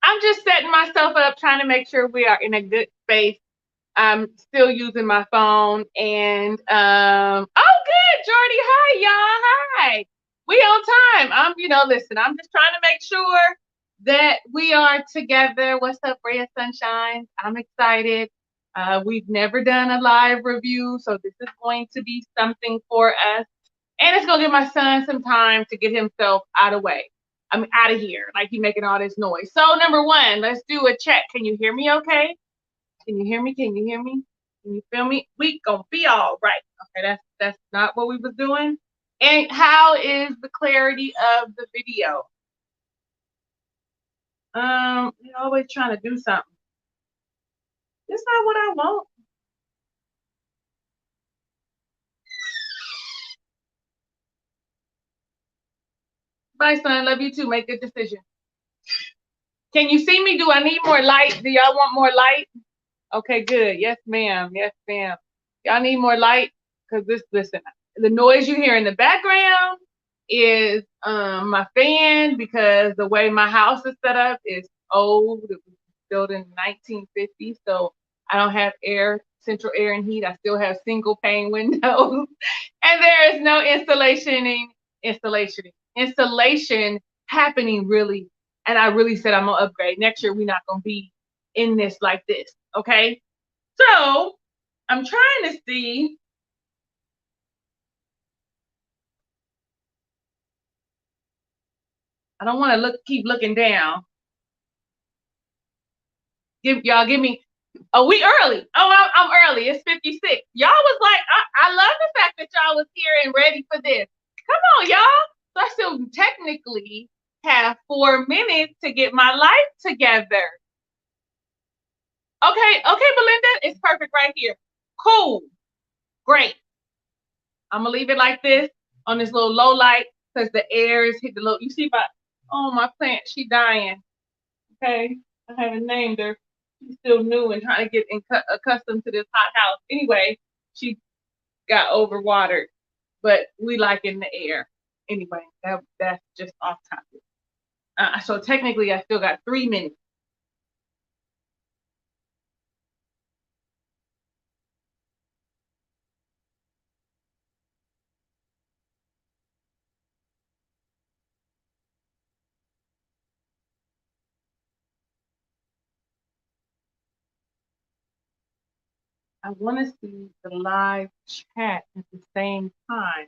I'm just setting myself up, trying to make sure we are in a good space. I'm still using my phone, and oh, good, Jordy. Hi, y'all. Hi. We on time. Listen, I'm just trying to make sure that we are together. What's up, Ray of Sunshine? I'm excited. We've never done a live review, so this is going to be something for us. And it's gonna give my son some time to get himself out of way. I'm out of here. Like he making all this noise. So number one, let's do a check. Can you hear me okay? Can you hear me? Can you hear me? Can you feel me? We gonna be all right. Okay, that's not what we was doing. And how is the clarity of the video? You're always trying to do something. That's not what I want. Bye, son. Love you too. Make a decision. Can you see me? Do I need more light? Do y'all want more light? Okay, good. Yes, ma'am. Yes, ma'am. Y'all need more light? Because listen, the noise you hear in the background is my fan, because the way my house is set up is old. It was built in 1950, so I don't have central air and heat. I still have single pane windows, and there is no installation happening really. And I really said I'm gonna upgrade next year. We're not gonna be in this like this, okay? So I'm trying to see. I don't want to keep looking down. Give me. Oh, we early. Oh, I'm early. It's 56. Y'all was like, I love the fact that y'all was here and ready for this. Come on, y'all. So I still technically have 4 minutes to get my life together. Okay, Belinda, it's perfect right here. Cool. Great. I'm gonna leave it like this on this little low light, because the air is hit the low. You see my plant, she dying. Okay, I haven't named her. She's still new and trying to get accustomed to this hot house. Anyway, she got overwatered, but we like in the air. Anyway, that's just off topic. So technically, I still got 3 minutes. I want to see the live chat at the same time.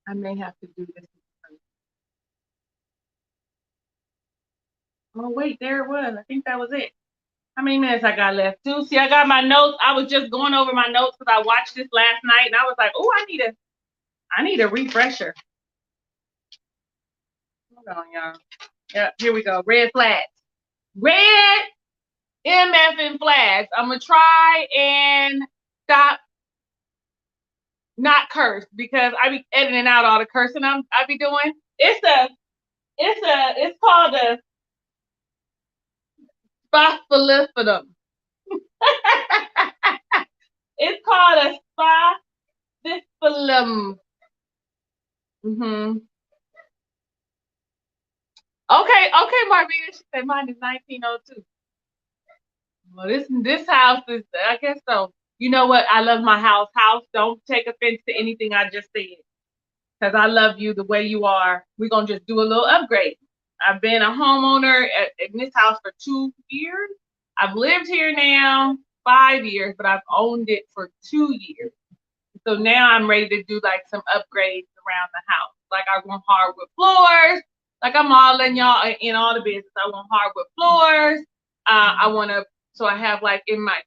I may have to do this. Oh, wait, there it was. I think that was it. How many minutes I got left? 2. See, I got my notes. I was just going over my notes because I watched this last night, and I was like, oh, I need a refresher. Hold on, y'all. Yeah, here we go. Red flags. Red MF and flags. I'm gonna try and stop not curse, because I be editing out all the cursing I be doing. It's called a phospholipidum. It's called a phospholipidum. Mm-hmm. Okay, Marvina. She said mine is 1902. Well, this house is, I guess so. You know what? I love my house. House, don't take offense to anything I just said, because I love you the way you are. We're gonna just do a little upgrade. I've been a homeowner in this house for 2 years. I've lived here now 5 years, but I've owned it for 2 years. So now I'm ready to do like some upgrades around the house. Like I want hardwood floors. Like I'm all in y'all in all the business. I want hardwood floors. I want to. So I have like in my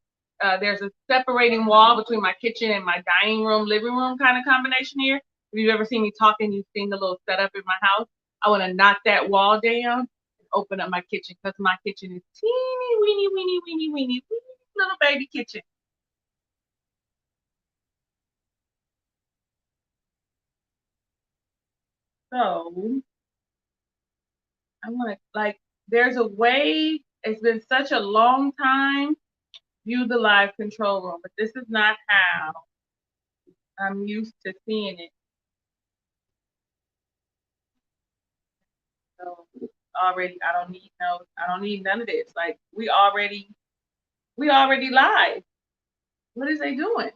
there's a separating wall between my kitchen and my dining room, living room kind of combination here. If you've ever seen me talking, you've seen the little setup in my house. I want to knock that wall down and open up my kitchen because my kitchen is teeny, weeny, weeny, weeny, weeny, weeny little baby kitchen. So I want to like. There's a way. It's been such a long time. View the live control room, but this is not how I'm used to seeing it. So already, I don't need no. I don't need none of this. Like we already live. What is they doing?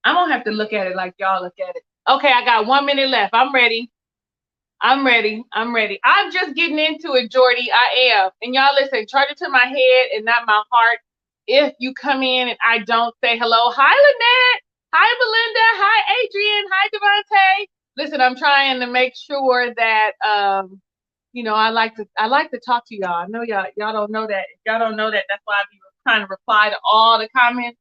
I'm gonna have to look at it like y'all look at it. Okay, I got 1 minute left. I'm ready. I'm ready. I'm ready. I'm just getting into it, Jordy. I am. And y'all listen, charge it to my head and not my heart. If you come in and I don't say hello, hi Lynette, hi Belinda, hi Adrian, hi Devontae. Listen, I'm trying to make sure that I like to talk to y'all. I know y'all don't know that. If y'all don't know that, that's why I be trying to reply to all the comments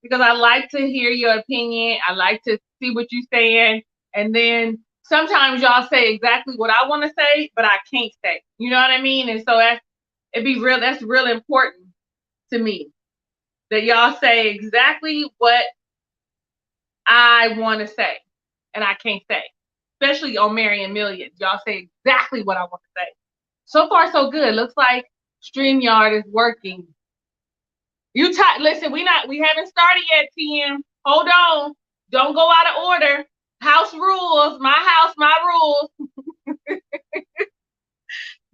because I like to hear your opinion. I like to see what you're saying. And then sometimes y'all say exactly what I want to say, but I can't say. You know what I mean? And so that's real important to me that y'all say exactly what I want to say and I can't say. Especially on Mary and Amelia. Y'all say exactly what I want to say. So far, so good. Looks like StreamYard is working. Listen, we haven't started yet, TM. Hold on. Don't go out of order. House rules. My house, my rules.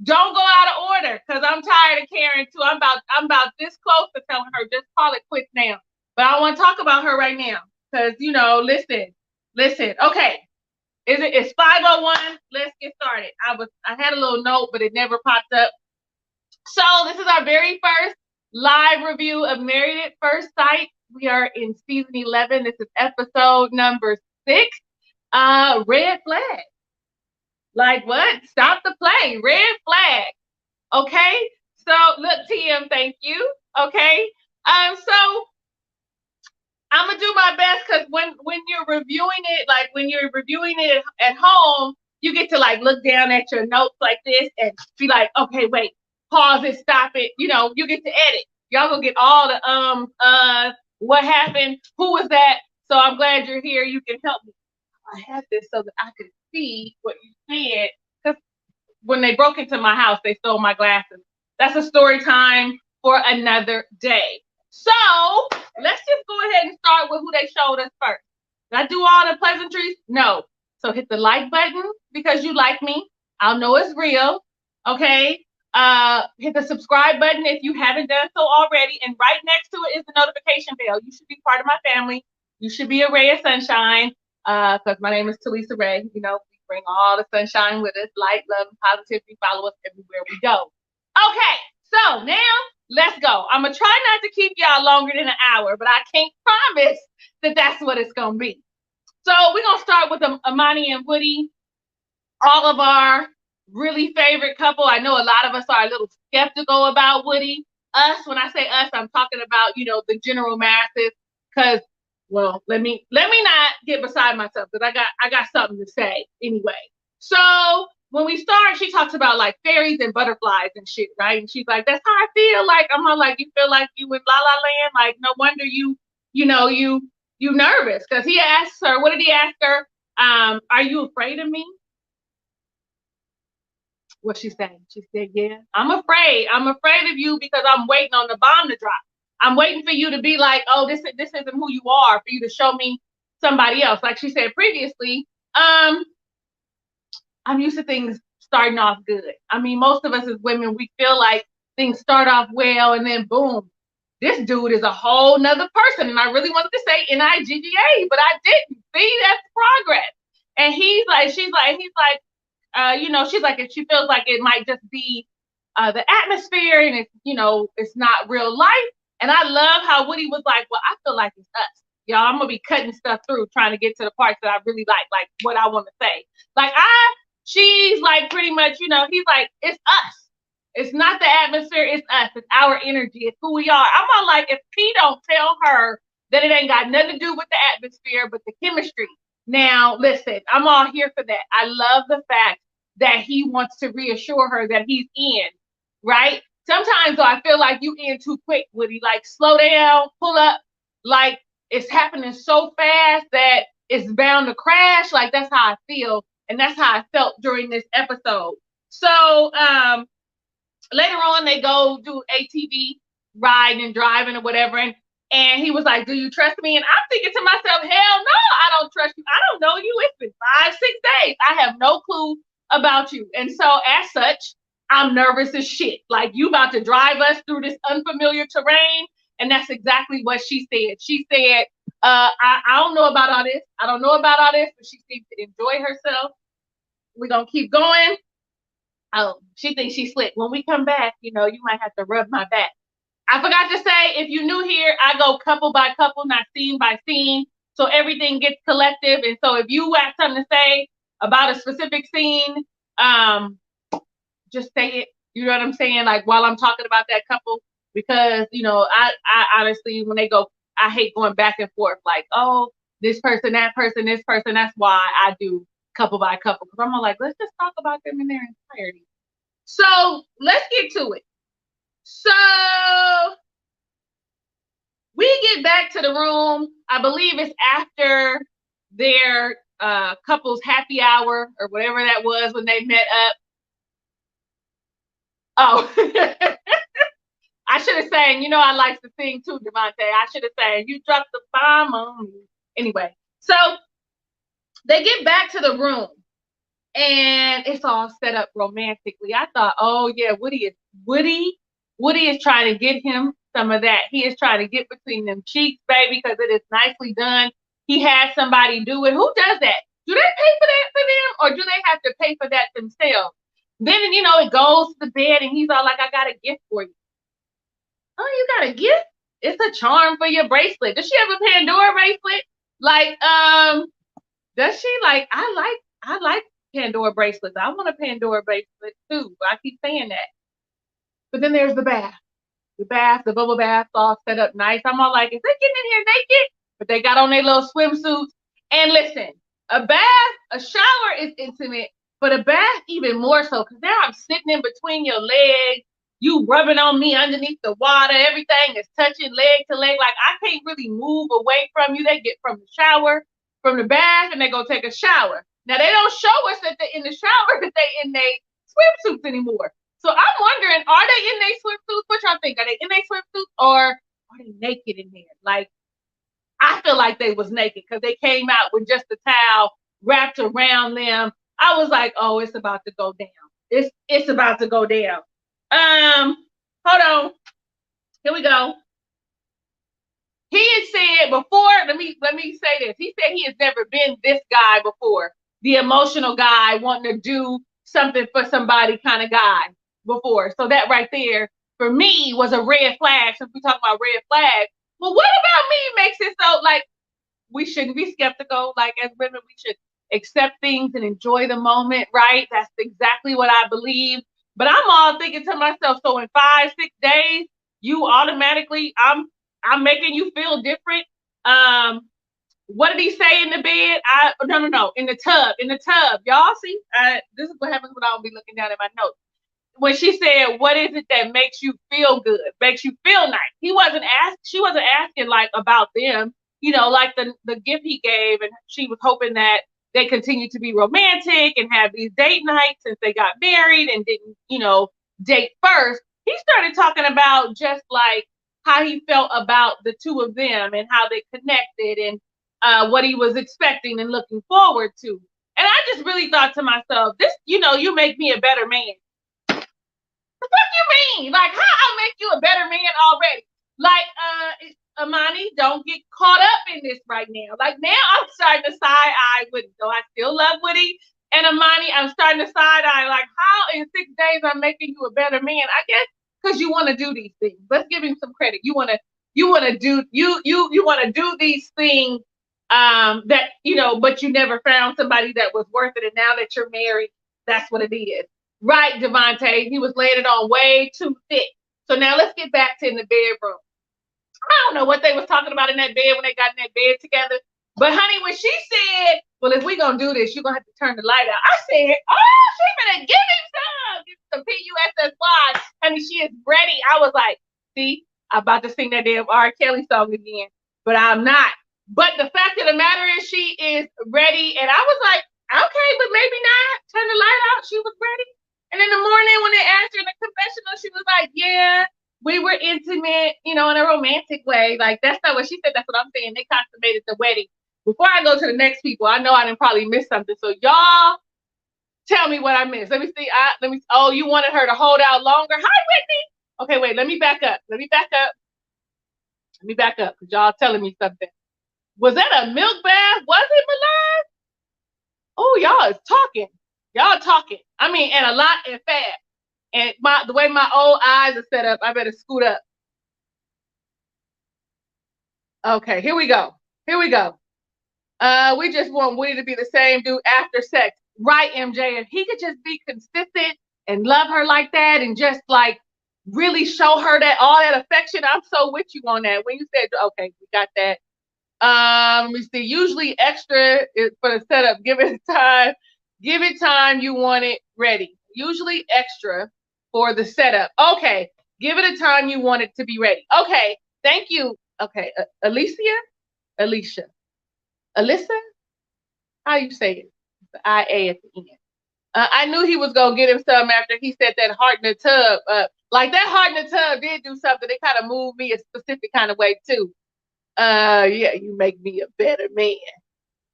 Don't go out of order because I'm tired of Karen too. I'm about this close to telling her just call it quits now. But I want to talk about her right now because listen. Okay, it's 5:01. Let's get started. I had a little note, but it never popped up. So this is our very first live review of Married at First Sight. We are in season 11. This is episode number 6. Red flag. Like what? Stop the play. Red flag. Okay. So look, TM, thank you. Okay. So I'm gonna do my best because when you're reviewing it, like when you're reviewing it at home, you get to like look down at your notes like this and be like, okay, wait, pause it, stop it. You get to edit. Y'all gonna get all the what happened, who was that? So I'm glad you're here. You can help me. I have this so that I could see what you said. Because when they broke into my house, they stole my glasses. That's a story time for another day. So let's just go ahead and start with who they showed us first. Did I do all the pleasantries? No. So hit the like button because you like me. I'll know it's real. Okay. Hit the subscribe button if you haven't done so already. And right next to it is the notification bell. You should be part of my family. You should be a ray of sunshine. Because my name is Talisa Ray. We bring all the sunshine with us, light, love, and positivity. Follow us everywhere we go. Okay, so now let's go. I'm gonna try not to keep y'all longer than an hour, but I can't promise that that's what it's gonna be. So we're gonna start with Amani and Woody, all of our really favorite couple. I know a lot of us are a little skeptical about Woody. Us, when I say us, I'm talking about the general masses, because well, let me not get beside myself because I got something to say anyway. So when we start, she talks about like fairies and butterflies and shit, right? And she's like, "That's how I feel." Like I'm all like, "You feel like you in La La Land?" Like no wonder you nervous because he asks her, what did he ask her? Are you afraid of me? What she saying? She said, "Yeah, I'm afraid. I'm afraid of you because I'm waiting on the bomb to drop. I'm waiting for you to be like, oh, this isn't who you are. For you to show me somebody else." Like she said previously, I'm used to things starting off good. I mean, most of us as women, we feel like things start off well and then boom. this dude is a whole nother person. And I really wanted to say Nigga, but I didn't. See, that's progress. And he's like, she's like, he's like, she's like, if she feels like it might just be the atmosphere and it's, it's not real life. And I love how Woody was like, well, I feel like it's us. Y'all, I'm gonna be cutting stuff through trying to get to the parts that I really like what I want to say. Like she's like pretty much, he's like, it's us. It's not the atmosphere, it's us. It's our energy. It's who we are. I'm all like, if P don't tell her that it ain't got nothing to do with the atmosphere, but the chemistry. Now, listen, I'm all here for that. I love the fact that he wants to reassure her that he's in, right? Sometimes though, I feel like you in too quick, Woody. Like, slow down, pull up. Like, it's happening so fast that it's bound to crash. Like, that's how I feel. And that's how I felt during this episode. So, later on, they go do ATV riding and driving or whatever. And he was like, do you trust me? And I'm thinking to myself, hell no, I don't trust you. I don't know you. It's been 5-6 days. I have no clue about you. And so as such, I'm nervous as shit. Like, you about to drive us through this unfamiliar terrain. And that's exactly what she said. She said, I don't know about all this. I don't know about all this, but she seems to enjoy herself. We're going to keep going. Oh, she thinks she's slick. When we come back, you might have to rub my back. I forgot to say, if you're new here, I go couple by couple, not scene by scene. So everything gets collective. And so if you have something to say about a specific scene, just say it. You know what I'm saying? Like, while I'm talking about that couple, because, I honestly, when they go, I hate going back and forth. Like, oh, this person, that person, this person. That's why I do couple by couple. Because I'm like, let's just talk about them in their entirety. So let's get to it. So we get back to the room. I believe it's after their couple's happy hour or whatever that was when they met up. Oh, I should have sang, I like to sing too, Devontae. I should have sang, you dropped the bomb on me. Anyway, so they get back to the room and it's all set up romantically. I thought, oh yeah, Woody is trying to get him some of that. He is trying to get between them cheeks, baby, because it is nicely done. He had somebody do it. Who does that? Do they pay for that for them, or do they have to pay for that themselves? Then, it goes to the bed, and he's all like, I got a gift for you. Oh, you got a gift? It's a charm for your bracelet. Does she have a Pandora bracelet? Like, does she? Like, I like Pandora bracelets. I want a Pandora bracelet too. I keep saying that. But then there's the bath. The bubble bath, all set up nice. I'm all like, is they getting in here naked? But they got on their little swimsuits. And listen, a shower is intimate, but a bath even more so, because now I'm sitting in between your legs, you rubbing on me underneath the water, everything is touching leg to leg. Like, I can't really move away from you. They get from the shower, from the bath, and they go take a shower. Now, they don't show us that they're in the shower, that they in their swimsuits anymore. So I'm wondering, are they in their swimsuits? What y'all think? Are they in their swimsuits, or are they naked in there? Like, I feel like they was naked because they came out with just the towel wrapped around them. I was like, oh, it's about to go down. It's about to go down. Hold on. Here we go. He had said before, let me say this. He said he has never been this guy before. The emotional guy wanting to do something for somebody kind of guy before. So that right there, for me, was a red flag. Since we talk about red flags, well, what about me makes it so, like, we shouldn't be skeptical. Like, as women, we should accept things and enjoy the moment, right? That's exactly what I believe. But I'm all thinking to myself, so in 5-6 days, you automatically, I'm making you feel different. What did he say in the bed? No, in the tub. Y'all see? This is what happens when I don't be looking down at my notes. When she said, what is it that makes you feel good, makes you feel nice? She wasn't asking like about them, like the gift he gave, and she was hoping that they continue to be romantic and have these date nights since they got married and didn't, date first. He started talking about just like how he felt about the two of them and how they connected and what he was expecting and looking forward to. And I just really thought to myself, this, you make me a better man. What you mean? Like, how I make you a better man already? Like, Amani, don't get caught up in this right now. Like now I'm starting to side eye Woody. So I still love Woody and Amani. I'm starting to side eye. Like, how in 6 days I'm making you a better man? I guess because you want to do these things. Let's give him some credit. You want to do these things that but you never found somebody that was worth it. And now that you're married, that's what it is. Right, Devontae. He was laying it on way too thick. So now let's get back to in the bedroom. I don't know what they was talking about in that bed when they got in that bed together. But honey, when she said, well, if we gonna do this, you're gonna have to turn the light out. I said, oh, she's gonna give him some PUSSY. Honey, she is ready. I was like, see, I'm about to sing that damn R. Kelly song again, but I'm not. But the fact of the matter is she is ready. And I was like, okay, but maybe not. Turn the light out. She was ready. And in the morning when they asked her in the confessional, she was like, yeah, we were intimate, in a romantic way. Like, that's not what she said. That's what I'm saying. They consummated the wedding. Before I go to the next people, I know I didn't probably miss something. So y'all tell me what I missed. Let me see. Oh, you wanted her to hold out longer. Hi, Whitney. Okay, wait. Let me back up. Because y'all telling me something. Was that a milk bath? Was it, Milan? Oh, y'all is talking. Y'all talking. I mean, and a lot and fast. And the way my old eyes are set up, I better scoot up. Okay, here we go. We just want Woody to be the same dude after sex. Right, MJ. If he could just be consistent and love her like that and just like really show her that all that affection, I'm so with you on that. When you said, okay, we got that. Let me see. Usually extra for the setup. Give it time. Give it time. You want it ready. Usually extra for the setup. Okay. Give it a time you want it to be ready. Okay. Thank you. Okay. Alicia? Alyssa? How you say it? The IA at the end. I knew he was going to get him some after he said that heart in the tub. Like that heart in the tub did do something. It kind of moved me a specific kind of way too. Yeah, you make me a better man.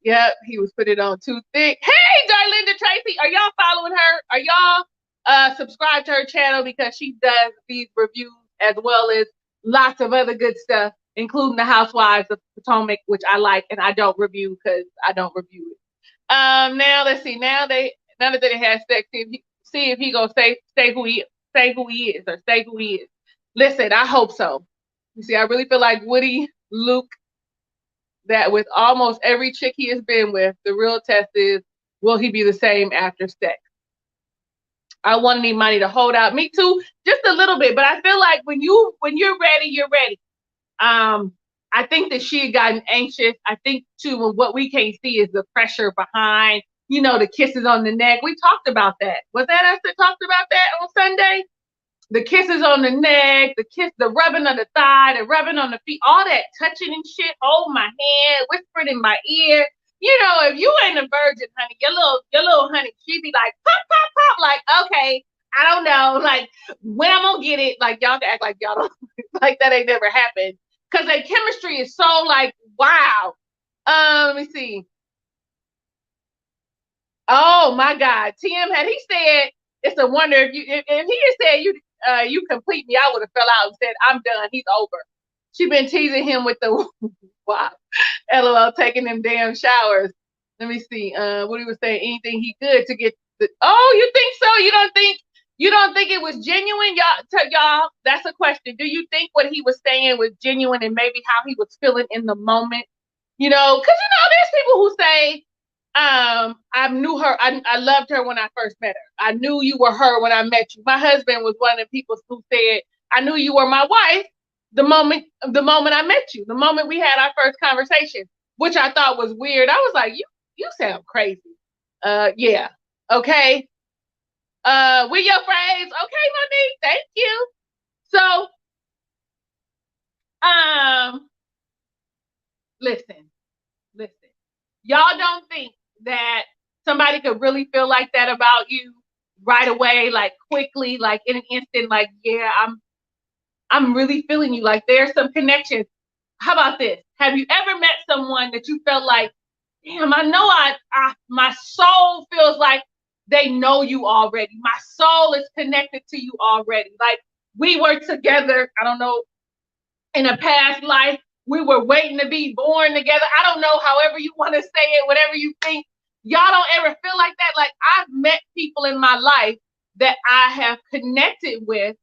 Yep, he was putting it on too thick. Hey, Darlinda Tracy, are y'all following her? Are y'all subscribed to her channel because she does these reviews as well as lots of other good stuff, including the Housewives of Potomac, which I like and I don't review because I don't review it. Now let's see. Now that they had sex, see if he gonna say who he is. Listen, I hope so. You see, I really feel like Woody Luke, that with almost every chick he has been with, the real test is, will he be the same after sex? I want Imani to hold out. Me too, just a little bit. But I feel like when you're ready, you're ready. I think that she had gotten anxious. I think too, what we can't see is the pressure behind, the kisses on the neck. We talked about that. Was that us that talked about that on Sunday? The kisses on the neck, the rubbing on the thigh, the rubbing on the feet, all that touching and shit. Hold my hand, whispering in my ear. If you ain't a virgin, honey, your little honey, she'd be like, pop, pop, pop. Like, okay, I don't know. Like, when I'm gonna get it, like, y'all can act like y'all don't, like that ain't never happened. Because their chemistry is so, like, wow. Let me see. Oh, my God. Tim, had he said, it's a wonder if he had said you complete me, I would have fell out and said, I'm done. He's over. She been teasing him with the wow. LOL, taking them damn showers. Let me see. What he was saying, anything he could to get the. Oh, you think so? You don't think it was genuine, y'all? That's a question. Do you think what he was saying was genuine and maybe how he was feeling in the moment? Because there's people who say, I knew her. I loved her when I first met her. I knew you were her when I met you. My husband was one of the people who said, I knew you were my wife the moment I met you, the moment we had our first conversation, which I thought was weird. I was like, you sound crazy. Yeah. Okay. With your phrase. Okay, Monique. Thank you. So, listen. Y'all don't think that somebody could really feel like that about you right away, like quickly, like in an instant, like, yeah, I'm really feeling you. Like there's some connections. How about this? Have you ever met someone that you felt like, damn, I know my soul feels like they know you already. My soul is connected to you already. Like we were together. I don't know. in a past life, we were waiting to be born together. I don't know, however you want to say it, whatever you think. Y'all don't ever feel like that? Like, I've met people in my life that I have connected with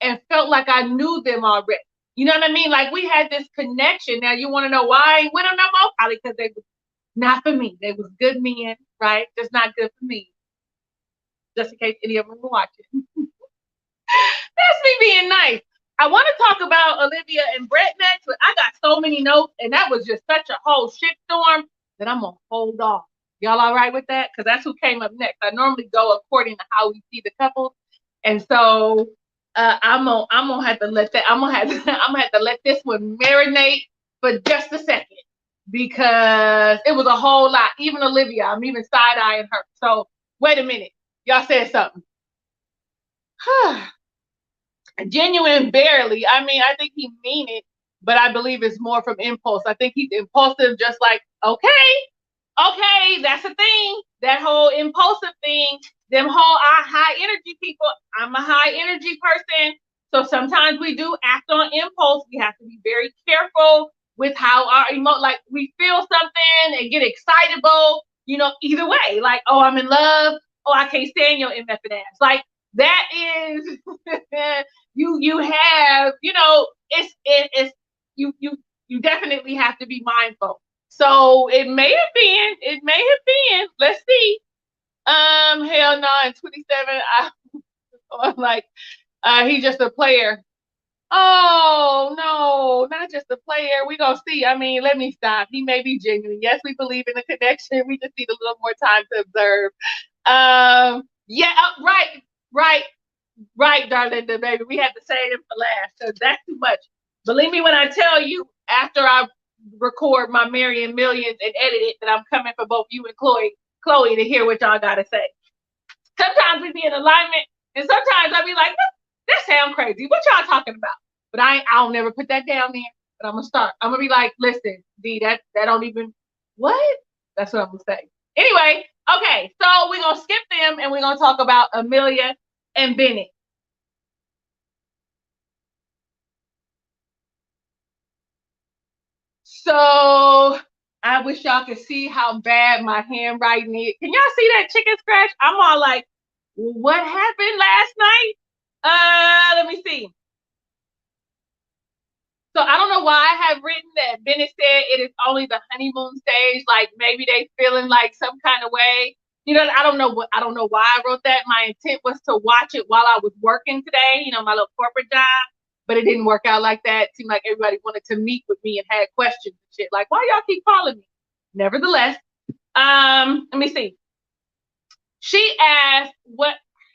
and felt like I knew them already. You know what I mean? Like, we had this connection. Now, you want to know why I ain't with them no more? Probably because they was not for me. They was good men, right? Just not good for me. Just in case any of them were watching. That's me being nice. I want to talk about Olivia and Brett next, but I got so many notes, and that was just such a whole shitstorm that I'm gonna hold off. Y'all all right with that? Because that's who came up next. I normally go according to how we see the couples, and so I'm gonna have to let that. I'm gonna have to let this one marinate for just a second because it was a whole lot. Even Olivia, I'm even side eyeing her. So wait a minute, y'all said something. Genuine, barely. I mean, I think he mean it, but I believe it's more from impulse. I think he's impulsive, just like, okay, that's a thing. That whole impulsive thing, them whole high energy people. I'm a high energy person. So sometimes we do act on impulse. We have to be very careful with how our like we feel something and get excitable, either way. Like, oh, I'm in love. Oh, I can't stand your MF ass. Like, that is you have, it's you definitely have to be mindful. So it may have been, let's see. Hell no, in 27, I'm like, he's just a player. Oh no, not just a player. We gonna see. I mean, let me stop. He may be genuine. Yes, we believe in the connection. We just need a little more time to observe. Yeah, right, darling, the baby. We had to say it for last because that's too much. Believe me when I tell you, after I record my Marion Millions and edit it, that I'm coming for both you and Chloe to hear what y'all gotta say. Sometimes we be in alignment, and sometimes I be like, that sounds crazy. What y'all talking about? But I'll never put that down there. But I'm gonna start. I'm gonna be like, listen, D, that don't even what? That's what I'm gonna say. Anyway, okay, so we're gonna skip them and we're gonna talk about Amelia and Bennett. So I wish y'all could see how bad my handwriting is. Can y'all see that chicken scratch? I'm all like, what happened last night? Let me see. So I don't know why I have written that Bennett said it is only the honeymoon stage. Like, maybe they feeling like some kind of way. I don't know why I wrote that. My intent was to watch it while I was working today, my little corporate job, but it didn't work out like that. It seemed like everybody wanted to meet with me and had questions and shit. Like, why y'all keep calling me? Nevertheless, let me see. She asked what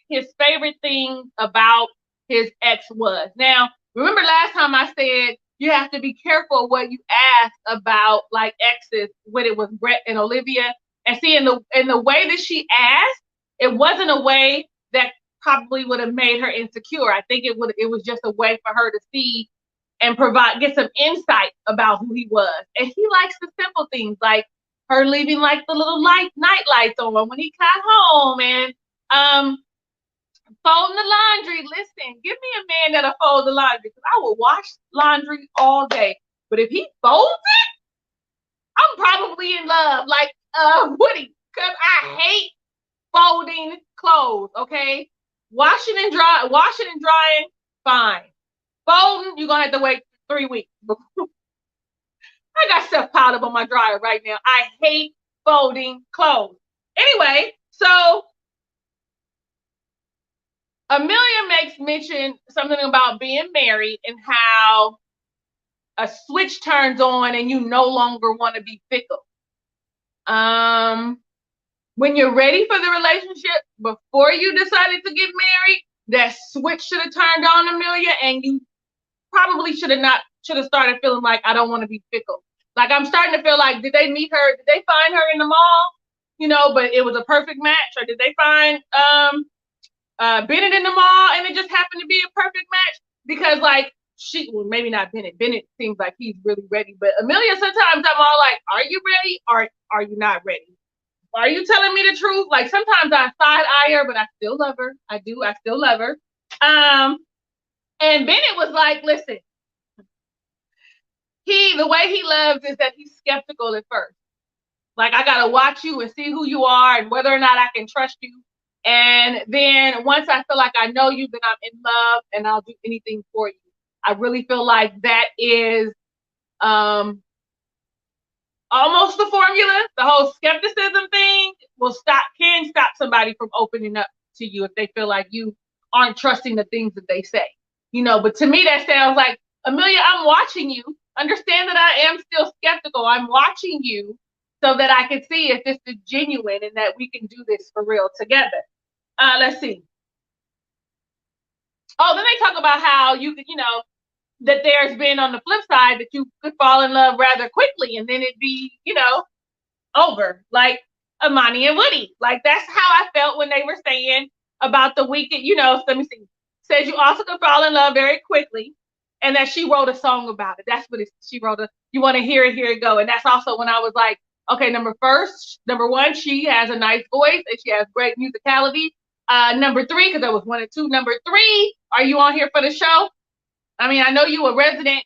his favorite thing about his ex was. Now, remember last time I said you have to be careful what you ask about, like, exes, when it was Brett and Olivia. And see, in the way that she asked, it wasn't a way that probably would have made her insecure. I think it was just a way for her to see and get some insight about who he was. And he likes the simple things, like her leaving like the little night lights on when he got home, and folding the laundry. Listen, give me a man that'll fold the laundry, because I will wash laundry all day. But if he folds it, I'm probably in love, like Woody, because I hate folding clothes. Okay, washing and drying, fine. Folding, you're gonna have to wait 3 weeks. I got stuff piled up on my dryer right now. I hate folding clothes. Anyway, so Amelia makes mention something about being married and how a switch turns on and you no longer want to be fickle. When you're ready for the relationship, before you decided to get married, that switch should have turned on, Amelia, and you probably should have started feeling like, I don't want to be fickle. Like, I'm starting to feel like, did they meet her? Did they find her in the mall? But it was a perfect match, or did they find Bennett in the mall and it just happened to be a perfect match? Because, like, maybe not Bennett. Bennett seems like he's really ready, but Amelia, sometimes I'm all like, are you ready or are you not ready? Are you telling me the truth? Like, sometimes I side eye her, but I still love her. I still love her. And Bennett was like, listen, the way he loves is that he's skeptical at first. Like, I gotta watch you and see who you are and whether or not I can trust you. And then once I feel like I know you, then I'm in love and I'll do anything for you. I really feel like that is almost the formula. The whole skepticism thing can stop somebody from opening up to you if they feel like you aren't trusting the things that they say. But to me that sounds like, Amelia, I'm watching you. Understand that I am still skeptical. I'm watching you so that I can see if this is genuine and that we can do this for real together. Let's see. Oh, then they talk about how you could, that there's been on the flip side that you could fall in love rather quickly and then it'd be, over. Like Amani and Woody. Like, that's how I felt when they were saying about the weekend, let me see. Says you also could fall in love very quickly, and that she wrote a song about it. That's what she wrote. You want to hear it, here it go. And that's also when I was like, okay, number one, she has a nice voice and she has great musicality. Number three, because there was 1 and 2. Number three, are you on here for the show? I mean, I know you a resident,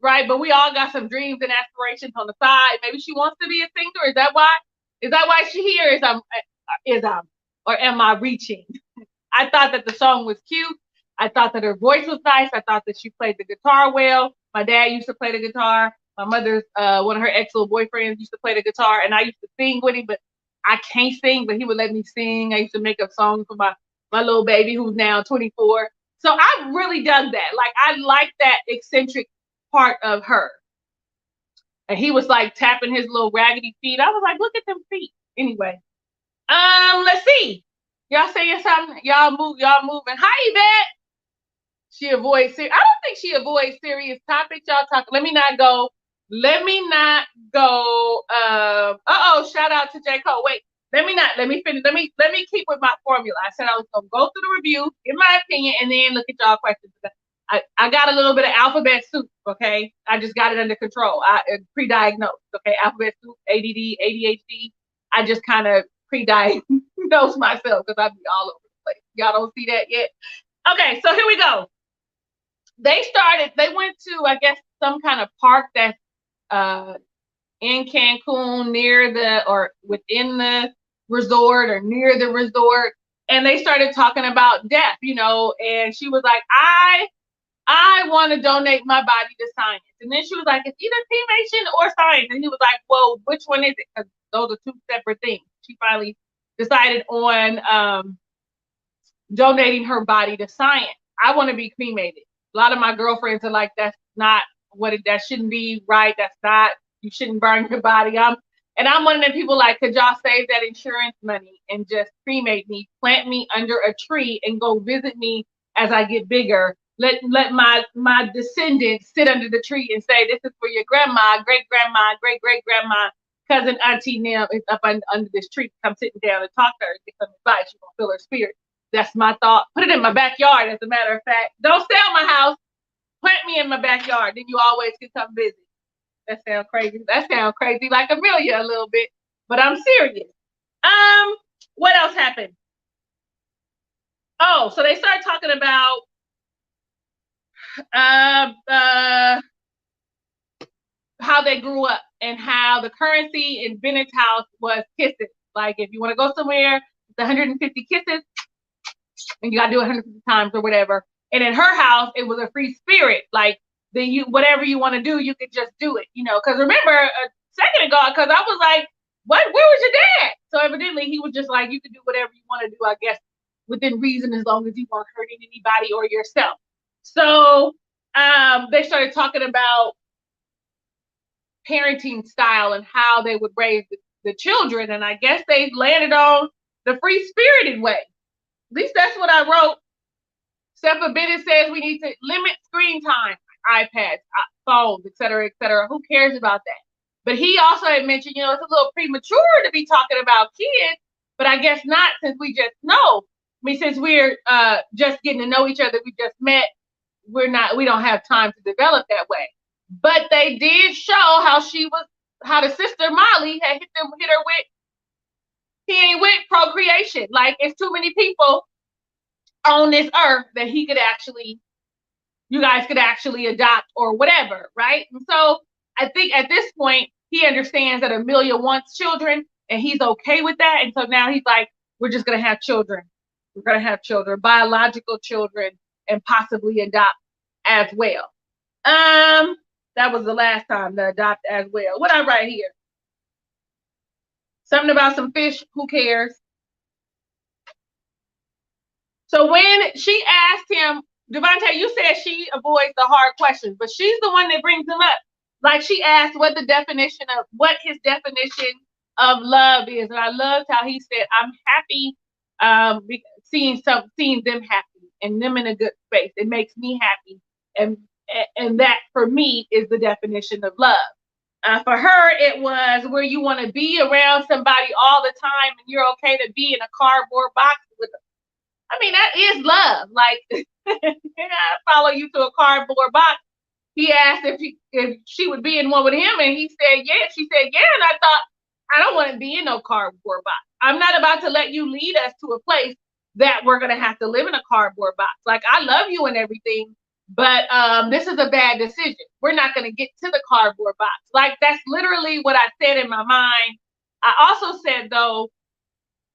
right? But we all got some dreams and aspirations on the side. Maybe she wants to be a singer. Is that why? Is that why she here? Or am I reaching? I thought that the song was cute. I thought that her voice was nice. I thought that she played the guitar well. My dad used to play the guitar. My mother's one of her ex-little boyfriends used to play the guitar, and I used to sing with him, but I can't sing, but he would let me sing. I used to make up songs for my little baby who's now 24. So I really dug that. Like, I like that eccentric part of her. And he was like tapping his little raggedy feet. I was like, look at them feet. Anyway, let's see. Y'all saying something? Y'all moving. Hi, Yvette. She avoids. I don't think she avoids serious topics. Y'all talk. Let me not go. Shout out to J. Cole. Wait. Let me finish. Let me keep with my formula. I said I was gonna go through the review, give my opinion, and then look at y'all questions. I got a little bit of alphabet soup, okay? I just got it under control. I pre-diagnosed, okay? Alphabet soup, ADD, ADHD. I just kind of pre-diagnosed myself because I be all over the place. Y'all don't see that yet? Okay, so here we go. They went to, I guess, some kind of park that's in Cancun or within the resort or near the resort. And they started talking about death, and she was like, I want to donate my body to science. And then she was like, it's either cremation or science. And he was like, well, which one is it? Because those are two separate things. She finally decided on donating her body to science. I want to be cremated. A lot of my girlfriends are like, that's not that shouldn't be right. That's not, you shouldn't burn your body. I'm one of them people like, could y'all save that insurance money and just cremate me, plant me under a tree and go visit me as I get bigger? Let my descendants sit under the tree and say, this is for your grandma, great-grandma, great-great-grandma, cousin, auntie Nim is up under this tree. Come sitting down and talk to her and get some advice. You're going to feel her spirit. That's my thought. Put it in my backyard, as a matter of fact. Don't sell my house. Plant me in my backyard. Then you always can come visit. That sounds crazy. That sounds crazy like Amelia a little bit. But I'm serious. What else happened? Oh, so they started talking about how they grew up and how the currency in Bennett's house was kisses. Like, if you want to go somewhere, it's 150 kisses, and you got to do it 150 times or whatever. And in her house, it was a free spirit. Like, whatever you want to do, you could just do it. Because remember a second ago, because I was like, what? Where was your dad? So evidently, he was just like, you can do whatever you want to do, I guess, within reason, as long as you weren't hurting anybody or yourself. So they started talking about parenting style and how they would raise the children. And I guess they landed on the free-spirited way. At least that's what I wrote. Sefa Bennett says we need to limit screen time, iPads, phones, et cetera, et cetera. Who cares about that? But he also had mentioned, it's a little premature to be talking about kids, but I guess not, since we just know. I mean, since we're just getting to know each other, we just met, we don't have time to develop that way. But they did show how the sister Molly had hit her with, he ain't with procreation. Like, it's too many people on this earth that you guys could actually adopt or whatever, right? And so I think at this point, he understands that Amelia wants children and he's okay with that. And so now he's like, we're just going to have children. We're going to have children, biological children, and possibly adopt as well. That was the last time to adopt as well. What I write here? Something about some fish. Who cares? So when she asked him, Devontae, you said she avoids the hard questions, but she's the one that brings them up. Like she asked what his definition of love is, and I loved how he said, "I'm happy, seeing them happy and them in a good space. It makes me happy, and that for me is the definition of love." For her, it was where you want to be around somebody all the time, and you're okay to be in a cardboard box with them. I mean, that is love. Like, I follow you to a cardboard box. He asked if she would be in one with him, and he said, yeah. She said, yeah. And I thought, I don't want to be in no cardboard box. I'm not about to let you lead us to a place that we're going to have to live in a cardboard box. Like, I love you and everything, but this is a bad decision. We're not going to get to the cardboard box. Like, that's literally what I said in my mind. I also said, though,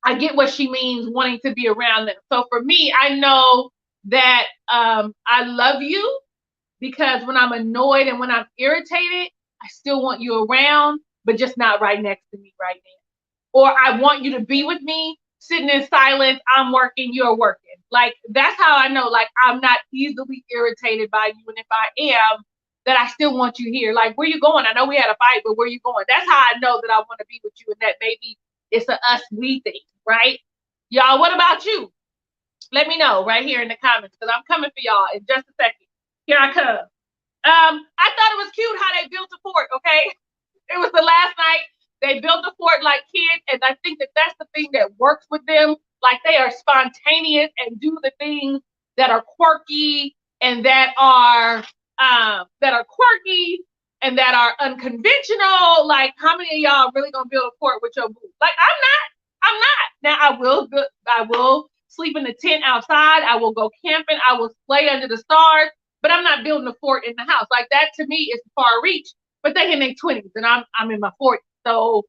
I get what she means wanting to be around them. So for me, I know that I love you because when I'm annoyed and when I'm irritated, I still want you around, but just not right next to me right now. Or I want you to be with me, sitting in silence. I'm working, you're working. Like, that's how I know, like, I'm not easily irritated by you. And if I am, that I still want you here. Like, where you going? I know we had a fight, but where you going? That's how I know that I want to be with you, and that maybe it's a us, we thing, right? Y'all, what about you? Let me know right here in the comments, because I'm coming for y'all in just a second. Here I come. I thought it was cute how they built a fort, okay? It was the last night. They built a fort like kids, and I think that that's the thing that works with them. Like, they are spontaneous and do the things that are quirky and that are quirky and that are unconventional. Like, how many of y'all really gonna build a fort with your boo? Like, I'm not. Now I will sleep in the tent outside. I will go camping. I will play under the stars, but I'm not building a fort in the house. Like, that to me is far reach. But they in their 20s and I'm in my 40s. So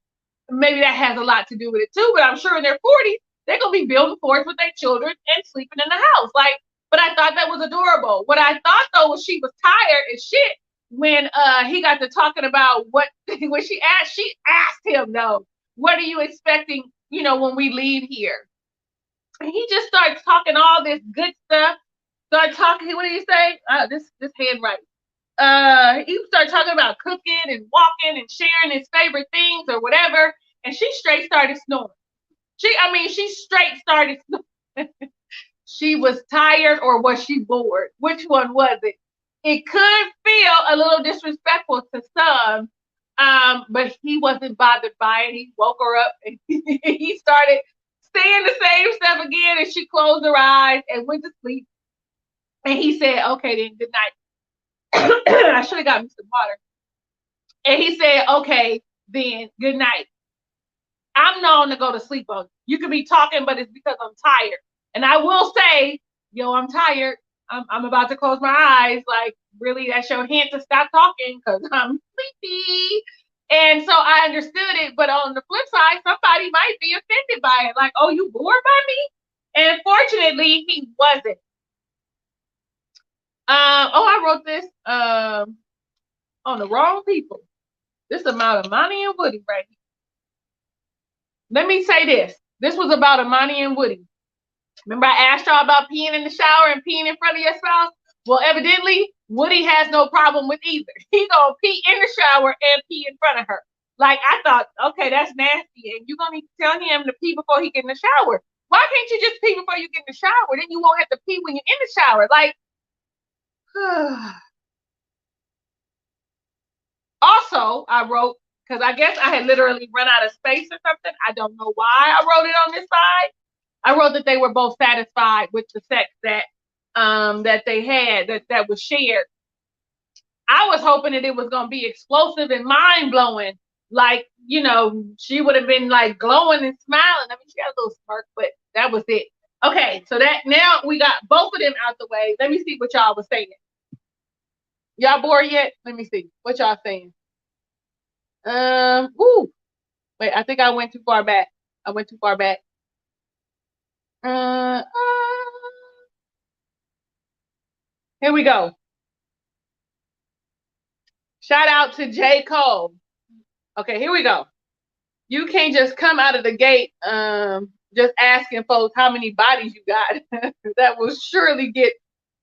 maybe that has a lot to do with it too. But I'm sure in their 40s, they're gonna be building forts with their children and sleeping in the house. Like, but I thought that was adorable. What I thought though was she was tired as shit when he got to talking about what when she asked him though, what are you expecting, when we leave here? And he just starts talking all this good stuff. Started talking, what did he say? This handwriting. He started talking about cooking and walking and sharing his favorite things or whatever, and she straight started snoring. She straight started snoring. She was tired, or was she bored? Which one was it? It could feel a little disrespectful to some, but he wasn't bothered by it. He woke her up and he started saying the same stuff again, and she closed her eyes and went to sleep. And he said, okay, then, good night. I should have got me some water. And he said, okay, then, good night. I'm known to go to sleep on you. You could be talking, but it's because I'm tired. And I will say, I'm tired. I'm about to close my eyes. Like, really, that's your hint to stop talking because I'm sleepy. And so I understood it. But on the flip side, somebody might be offended by it. Like, oh, you bored by me? And fortunately, he wasn't. I wrote this on the wrong people. This is about Amani and Woody right here. Let me say this. This was about Amani and Woody. Remember I asked y'all about peeing in the shower and peeing in front of your spouse? Well, evidently, Woody has no problem with either. He gonna pee in the shower and pee in front of her. Like, I thought, okay, that's nasty. And you're gonna need to tell him to pee before he get in the shower. Why can't you just pee before you get in the shower? Then you won't have to pee when you're in the shower. Like, also, I wrote, because I guess I had literally run out of space or something. I don't know why I wrote it on this side. I wrote that they were both satisfied with the sex that they had, that was shared. I was hoping that it was going to be explosive and mind-blowing. Like, she would have been like glowing and smiling. I mean, she had a little smirk, but that was it. Okay, so that now we got both of them out the way. Let me see what y'all was saying. Y'all bored yet? Let me see what y'all saying. Ooh, wait, I think I went too far back. I went too far back. Uh, uh, Here we go. Shout out to J. Cole. Okay, here we go. You can't just come out of the gate just asking folks how many bodies you got. That will surely get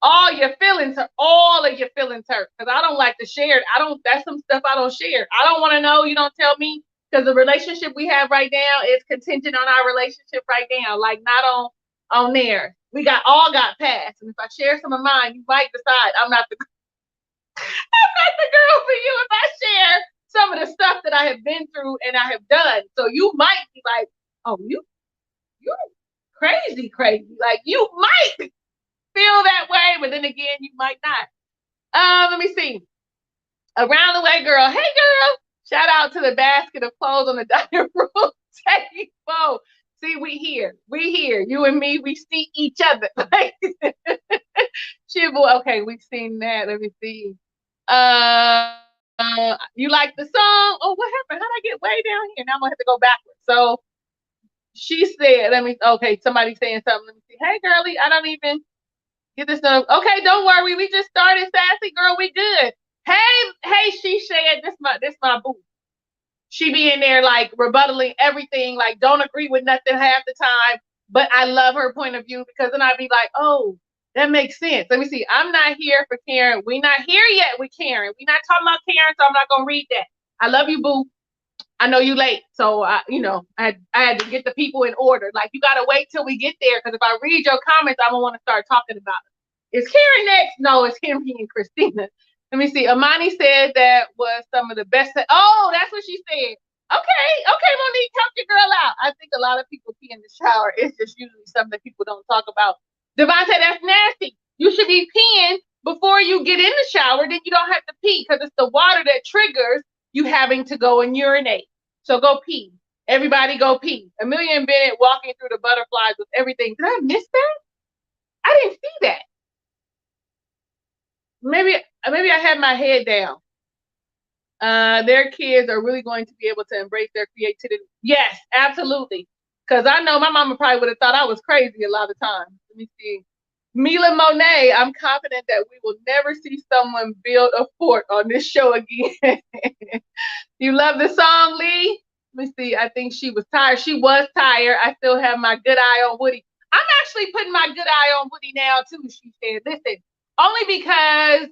all your feelings hurt, all of your feelings hurt. Because I don't like to share it. That's some stuff I don't share. I don't want to know. You don't tell me. Because the relationship we have right now is contingent on our relationship right now. Like not on there. We all got past. And if I share some of mine, you might decide I'm not the girl for you if I share some of the stuff that I have been through and I have done. So you might be like, oh, you're crazy. Like you might feel that way, but then again, you might not. Let me see. Around the way, girl. Hey, girl. Shout out to the basket of clothes on the dining room table. See, we here. You and me, we see each other. Okay, we've seen that. Let me see. You like the song? Oh, what happened? How'd I get way down here? Now I'm gonna have to go backwards. So she said, okay, somebody saying something. Let me see. Hey, girlie, I don't even get this done. Okay, don't worry. We just started, sassy girl. We good. Hey, she said, this my boo. She be in there like rebuttaling everything, like don't agree with nothing half the time. But I love her point of view because then I'd be like, oh, that makes sense. Let me see. I'm not here for Karen. We're not here yet with Karen. We're not talking about Karen, so I'm not gonna read that. I love you, boo. I know you late, so I had to get the people in order. Like you gotta wait till we get there, because if I read your comments, I don't want to start talking about it. Is Karen next? No, it's Henry and Christina. Let me see. Amani said that was some of the best. Oh, that's what she said. Okay, Monique, help your girl out. I think a lot of people pee in the shower. It's just usually something people don't talk about. Devontae, that's nasty. You should be peeing before you get in the shower. Then you don't have to pee because it's the water that triggers you having to go and urinate. So go pee. Everybody go pee. Amelia and Bennett walking through the butterflies with everything. Did I miss that? I didn't see that. Maybe I had my head down. Their kids are really going to be able to embrace their creativity. Yes, absolutely. Because I know my mama probably would have thought I was crazy a lot of times. Let me see. Mila Monet, I'm confident that we will never see someone build a fort on this show again. You love the song, Lee? Let me see. I think she was tired. She was tired. I still have my good eye on Woody. I'm actually putting my good eye on Woody now, too, she said. Listen, only because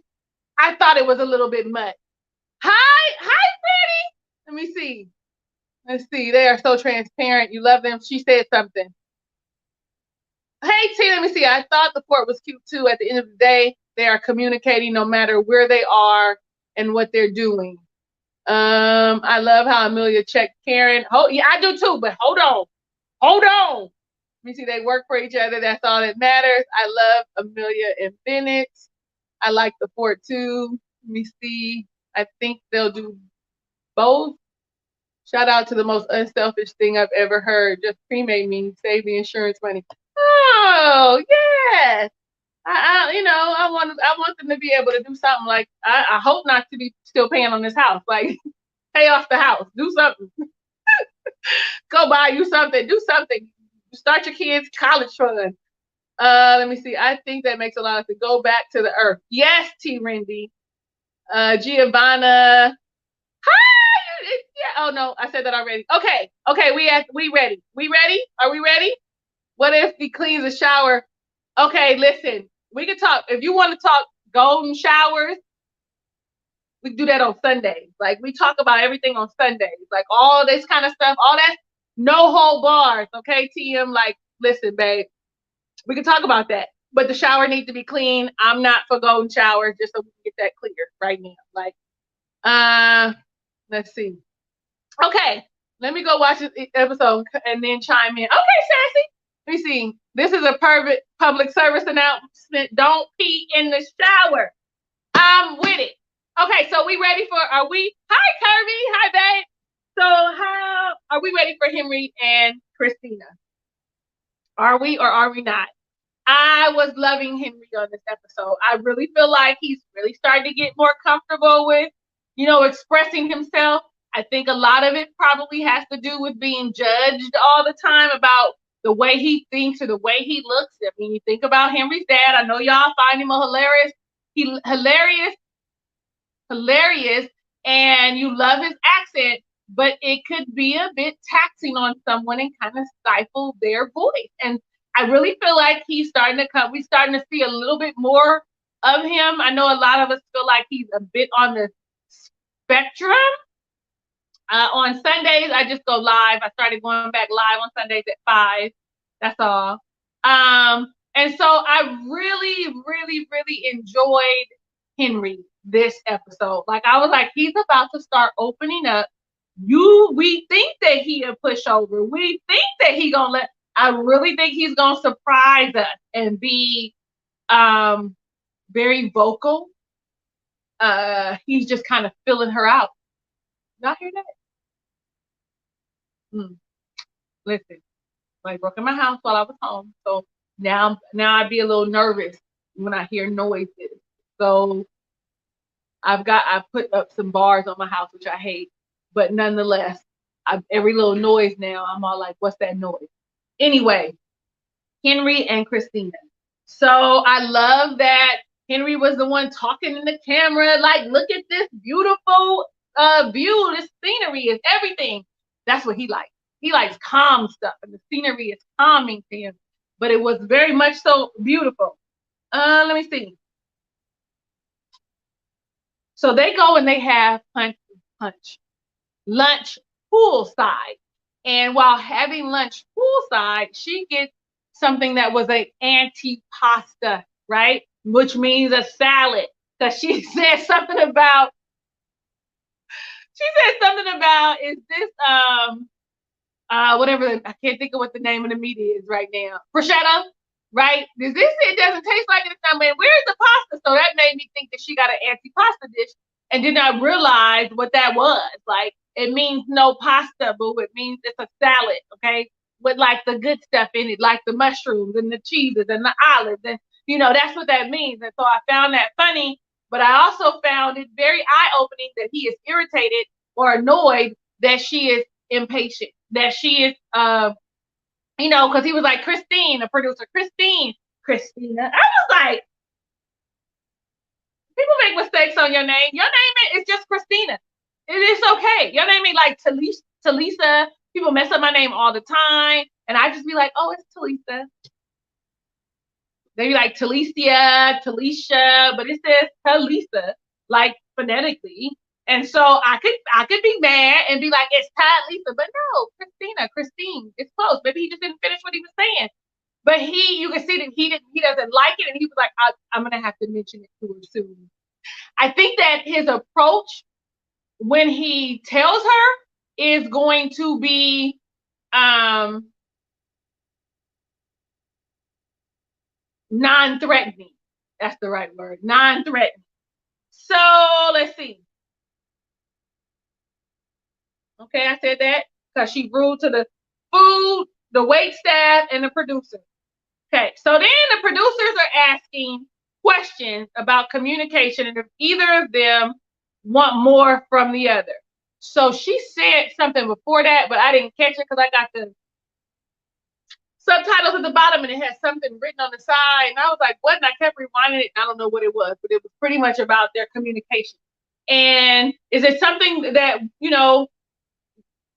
I thought it was a little bit much. Hi, Freddie. Let me see. Let's see. They are so transparent. You love them. She said something. Hey, T, let me see. I thought the fort was cute, too. At the end of the day, they are communicating no matter where they are and what they're doing. I love how Amelia checked Karen. Yeah, I do too, but hold on. Let me see, they work for each other. That's all that matters. I love Amelia and Bennett. I like the fort too. Let me see. I think they'll do both. Shout out to the most unselfish thing I've ever heard. Just cremate me, save the insurance money. Oh, yes. I want them to be able to do something like I hope not to be still paying on this house. Like pay off the house. Do something. Go buy you something. Do something. Start your kids' college fund. Let me see. I think that makes a lot of sense. Go back to the earth. Yes, T. Rindy. Giovanna. Hi. Yeah. Oh no, I said that already. Okay. We ready. We ready? Are we ready? What if he cleans the shower? Okay, listen. We can talk. If you want to talk golden showers, we do that on Sundays. Like we talk about everything on Sundays. Like all this kind of stuff. All that. No whole bars. Okay, TM. Like, listen, babe. We can talk about that. But the shower needs to be clean. I'm not for golden showers, just so we can get that clear right now. Like, let's see. Okay, let me go watch this episode and then chime in. Okay, Sassy. Let me see. This is a perfect public service announcement. Don't pee in the shower. I'm with it. Okay, so we ready for, hi, Kirby. Hi, babe. So how, are we ready for Henry and Christina? Are we or are we not? I was loving Henry on this episode. I really feel like he's really starting to get more comfortable with, expressing himself. I think a lot of it probably has to do with being judged all the time about the way he thinks or the way he looks. I mean, you think about Henry's dad. I know y'all find him a hilarious, and you love his accent, but it could be a bit taxing on someone and kind of stifle their voice. And I really feel like we're starting to see a little bit more of him. I know a lot of us feel like he's a bit on the spectrum. On Sundays, I just go live. I started going back live on Sundays at 5. That's all. And so I really, really, really enjoyed Henry this episode. Like, I was like, he's about to start opening up. We think that he a pushover. We think that I really think he's gonna surprise us and be very vocal. He's just kind of filling her out. Not hear that? Listen, I broke in my house while I was home, so now I'd be a little nervous when I hear noises. So I put up some bars on my house, which I hate, but nonetheless, every little noise now, I'm all like, what's that noise? Anyway, Henry and Christina. So I love that Henry was the one talking in the camera, like, look at this beautiful view, this scenery is everything. That's what he likes. He likes calm stuff, and the scenery is calming to him. But it was very much so beautiful. Let me see. So they go and they have lunch poolside. And while having lunch poolside, she gets something that was an antipasta, right? Which means a salad. Because she said something about, is this whatever, I can't think of what the name of the meat is right now. Prosciutto, right? It doesn't taste like it. Man, where's the pasta? So that made me think that she got an antipasta dish and did not realize what that was. Like, it means no pasta, boo. It means it's a salad, okay? With like the good stuff in it, like the mushrooms and the cheeses and the olives. And, that's what that means. And so I found that funny, but I also found it very eye-opening that he is irritated or annoyed that she is impatient, that she is, because he was like, Christine, the producer, Christina. I was like, people make mistakes on your name. Your name is just Christina. It is okay. Your name ain't like Talisa. People mess up my name all the time. And I just be like, oh, it's Talisa. They be like Talicia, but it says Talisa, like phonetically. And so I could be mad and be like, it's Talisa, but no, Christine. It's close. Maybe he just didn't finish what he was saying. But you can see that he doesn't like it, and he was like, I'm gonna have to mention it to her soon. I think that his approach when he tells her is going to be non-threatening. That's the right word, non-threatening. So let's see. Okay, I said that because she rude to the food, the wait staff, and the producer. Okay, so then the producers are asking questions about communication and if either of them want more from the other. So she said something before that, but I didn't catch it because I got the subtitles at the bottom and it had something written on the side. And I was like, what? And I kept rewinding it. I don't know what it was, but it was pretty much about their communication. And is it something that,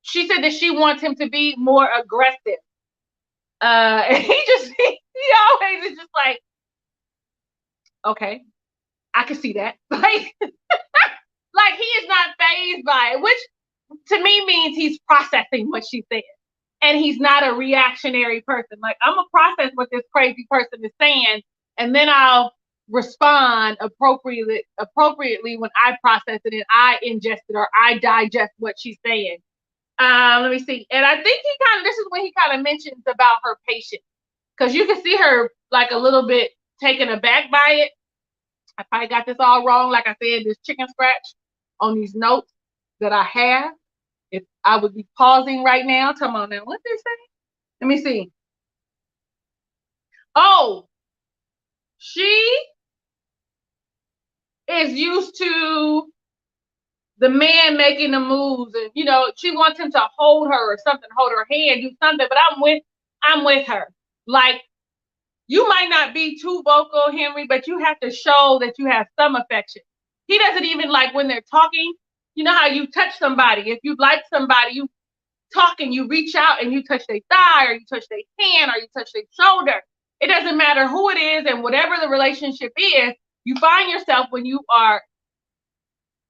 she said that she wants him to be more aggressive. And he always is just like, okay, I can see that. Like, like he is not fazed by it, which to me means he's processing what she said. And he's not a reactionary person. Like, I'm gonna process what this crazy person is saying, and then I'll respond appropriately when I process it and I ingest it or I digest what she's saying. Let me see. And I think this is when he kind of mentions about her patience. Because you can see her like a little bit taken aback by it. I probably got this all wrong. Like I said, this chicken scratch on these notes that I have. If I would be pausing right now, come on now, what they say? Let me see. Oh, she is used to the man making the moves, and she wants him to hold her or something, hold her hand, do something. But I'm with her. Like, you might not be too vocal, Henry, but you have to show that you have some affection. He doesn't even like when they're talking. You know how you touch somebody. If you like somebody, you talk and you reach out and you touch their thigh, or you touch their hand, or you touch their shoulder. It doesn't matter who it is and whatever the relationship is, you find yourself when you are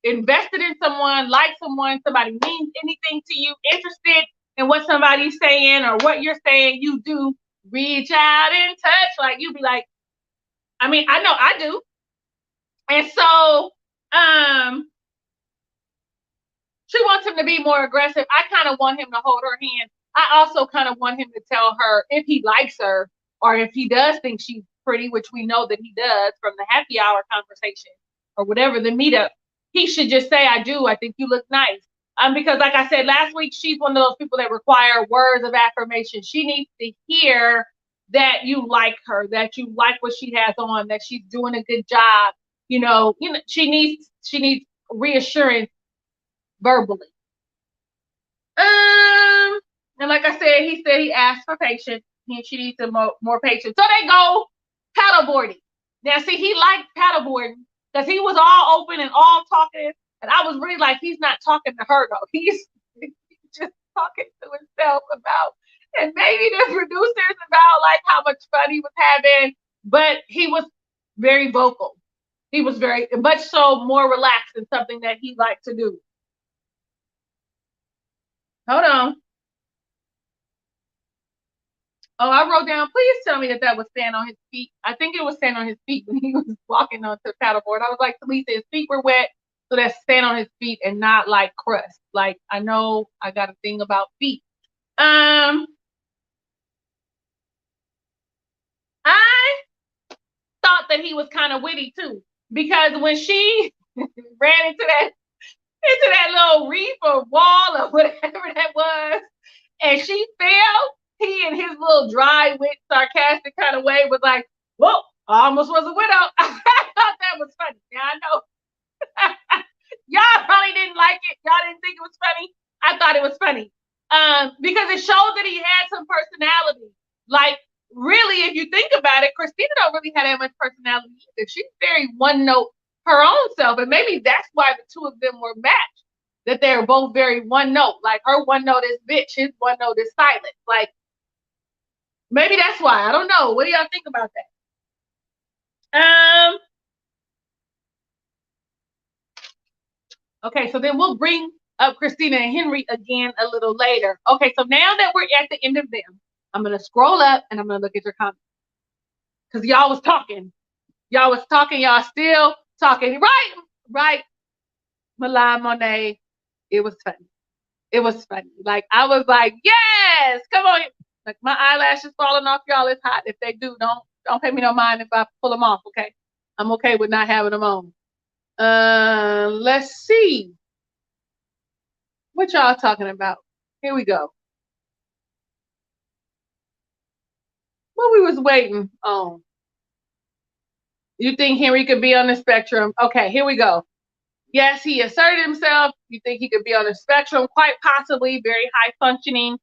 invested in someone, like someone, somebody means anything to you, interested in what somebody's saying or what you're saying, you do reach out and touch. Like, you be like, I mean, I know I do. And so she wants him to be more aggressive. I kind of want him to hold her hand. I also kind of want him to tell her if he likes her, or if he does think she's pretty, which we know that he does from the happy hour conversation or whatever, the meetup. He should just say, I do. I think you look nice. Because like I said last week, she's one of those people that require words of affirmation. She needs to hear that you like her, that you like what she has on, that she's doing a good job. She needs reassurance verbally. And like I said, he said he asked for patience. She needs some more patience. So they go paddleboarding. Now, see, he liked paddleboarding because he was all open and all talkative. And I was really like, he's not talking to her, though. He's just talking to himself about, and maybe the producers about, like, how much fun he was having. But he was very vocal. He was very much so more relaxed and something that he liked to do. Hold on. Oh, I wrote down, please tell me that was stand on his feet. I think it was stand on his feet when he was walking onto the paddleboard. I was like, Talisa, his feet were wet, so that's stand on his feet and not like crust. Like, I know I got a thing about feet. I thought that he was kind of witty too, because when she ran into that little reef or wall or whatever that was, and she fell, he in his little dry, wit, sarcastic kind of way was like, "Whoa, I almost was a widow." I thought that was funny. Yeah, I know. Y'all probably didn't like it. Y'all didn't think it was funny. I thought it was funny. Because it showed that he had some personality. Like, really, if you think about it, Christina don't really have that much personality either. She's very one note, her own self. And maybe that's why the two of them were matched. That they're both very one note. Like, her one note is bitch, his one note is silent. Like, maybe that's why. I don't know. What do y'all think about that? Okay, so then we'll bring up Christina and Henry again a little later. Okay, so now that we're at the end of them, I'm going to scroll up and I'm going to look at your comments. Because y'all was talking. Y'all still talking. Right. Milan Monet. It was funny. Like, I was like, yes, come on. Like, my eyelashes falling off, y'all. It's hot. If they do, don't pay me no mind if I pull them off, okay? I'm okay with not having them on. Let's see. What y'all talking about? Here we go. What we was waiting on. You think Henry could be on the spectrum? Okay, here we go. Yes, he asserted himself. You think he could be on the spectrum? Quite possibly, very high functioning.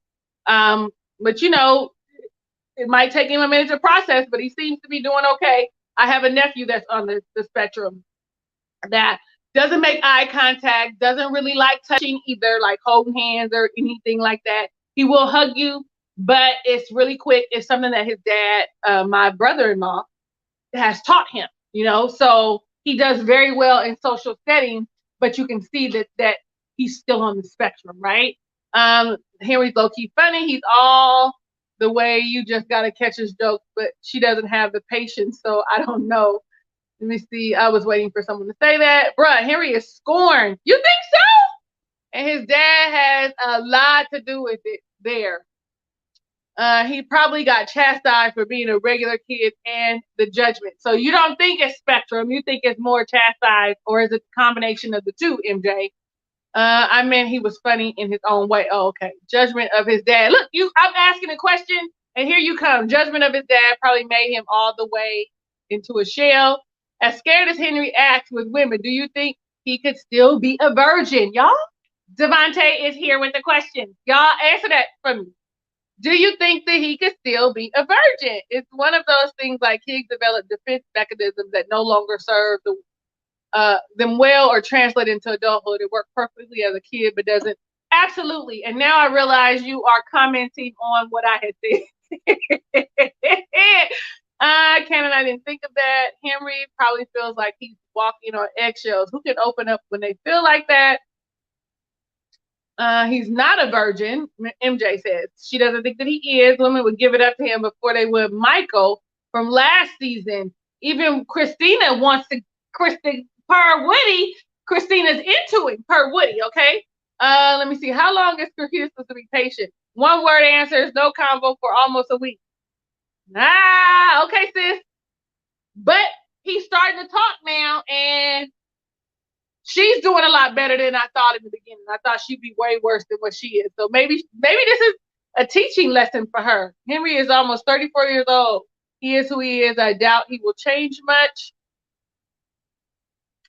But it might take him a minute to process, but he seems to be doing okay. I have a nephew that's on the spectrum that doesn't make eye contact, doesn't really like touching either, like holding hands or anything like that. He will hug you, but it's really quick. It's something that his dad, my brother-in-law, has taught him, so he does very well in social settings, but you can see that he's still on the spectrum, right? Henry's low-key funny. He's all the way, you just got to catch his jokes, but she doesn't have the patience, so I don't know. Let me see. I was waiting for someone to say that. Bruh, Henry is scorned. You think so? And his dad has a lot to do with it there. He probably got chastised for being a regular kid and the judgment. So you don't think it's spectrum. You think it's more chastised, or is it a combination of the two, MJ? I meant he was funny in his own way. Oh, okay. Judgment of his dad. Look, I'm asking a question, and here you come. Judgment of his dad probably made him all the way into a shell. As scared as Henry acts with women, do you think he could still be a virgin, y'all? Devontae is here with the question. Y'all answer that for me. Do you think that he could still be a virgin? It's one of those things like kids develop defense mechanisms that no longer serve them well or translate into adulthood. It worked perfectly as a kid, but doesn't. Absolutely. And now I realize you are commenting on what I had said. Cannon, I didn't think of that. Henry probably feels like he's walking on eggshells. Who can open up when they feel like that? He's not a virgin, MJ says. She doesn't think that he is. Women would give it up to him before they would Michael from last season. Even Christina wants to, per Woody, Christina's into it, per Woody, okay? Let me see. How long is Christina supposed to be patient? One word answers, no combo for almost a week. Okay, sis. But he's starting to talk now, and she's doing a lot better than I thought in the beginning. I thought she'd be way worse than what she is. So maybe this is a teaching lesson for her. Henry is almost 34 years old. He is who he is. I doubt he will change much.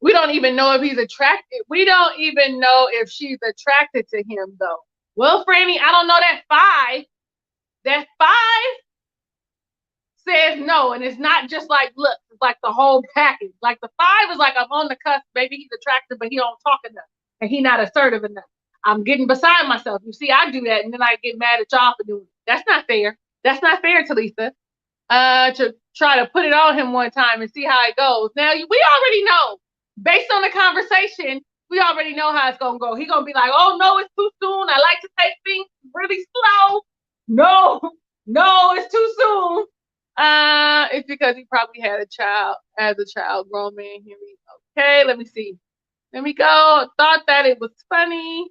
We don't even know if he's attracted. We don't even know if she's attracted to him, though. Well, Franny, I don't know that 5. That 5 says no, and it's not just like look, it's like the whole package. Like the 5 is like I'm on the cusp, baby. He's attractive, but he don't talk enough, and he not assertive enough. I'm getting beside myself. You see, I do that, and then I get mad at y'all for doing it. That's not fair. That's not fair, Talisa. To try to put it on him one time and see how it goes. Now we already know, based on the conversation, we already know how it's gonna go. He's gonna be like, "Oh no, it's too soon. I like to take things really slow. No, it's too soon." It's because he probably had a child as a child, grown man. Henry. Okay, let me see. Let me go. Thought that it was funny.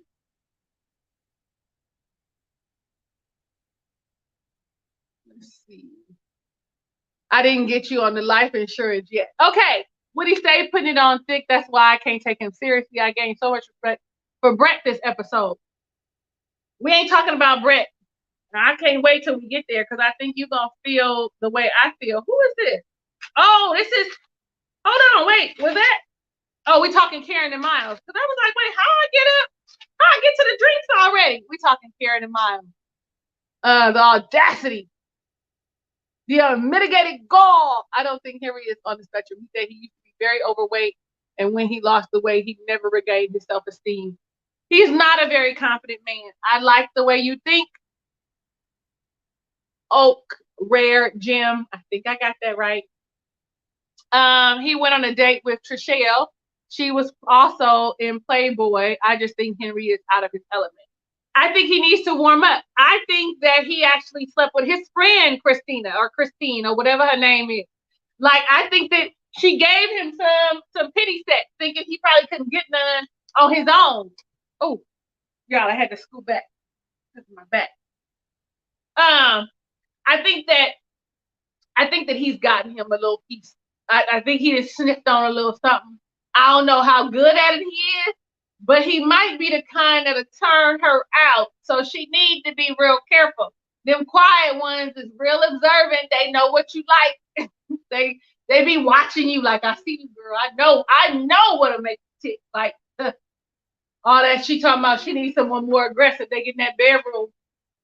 Let's see. I didn't get you on the life insurance yet. Okay. Would he say putting it on thick? That's why I can't take him seriously. I gained so much respect for Brett this episode. We ain't talking about Brett. Now, I can't wait till we get there because I think you're going to feel the way I feel. Who is this? Oh, this is, hold on, wait, was that? Oh, we talking Karen and Miles. Because I was like, wait, how I get up? How I get to the drinks already? We talking Karen and Miles. The audacity. The unmitigated gall. I don't think Henry is on the spectrum. He said he used to be very overweight, and when he lost the weight, he never regained his self-esteem. He's not a very confident man. I like the way you think. Oak, Rare, Jim. I think I got that right. He went on a date with Trishelle. She was also in Playboy. I just think Henry is out of his element. I think he needs to warm up. I think that he actually slept with his friend Christina or Christine or whatever her name is. Like, I think that she gave him some pity set, thinking he probably couldn't get none on his own. Oh, y'all, I had to scoot back. That's my back. I think that he's gotten him a little piece. I think he just sniffed on a little something. I don't know how good at it he is, but he might be the kind that'll turn her out. So she needs to be real careful. Them quiet ones is real observant. They know what you like. they be watching you like, I see you, girl. I know what'll make you tick. Like all that she talking about. She needs someone more aggressive. They get in that bedroom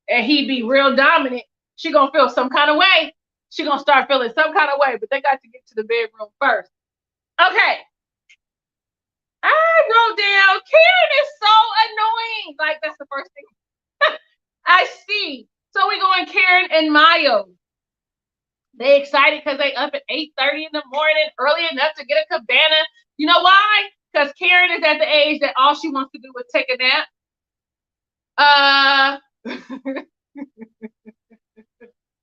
and he be real dominant. She gonna feel some kind of way. She gonna start feeling some kind of way, but they got to get to the bedroom first. Okay. I wrote down, Karen is so annoying. Like, that's the first thing I see. So we're going Karen and Mayo. They excited because they up at 8:30 in the morning, early enough to get a cabana. You know why? Because Karen is at the age that all she wants to do is take a nap.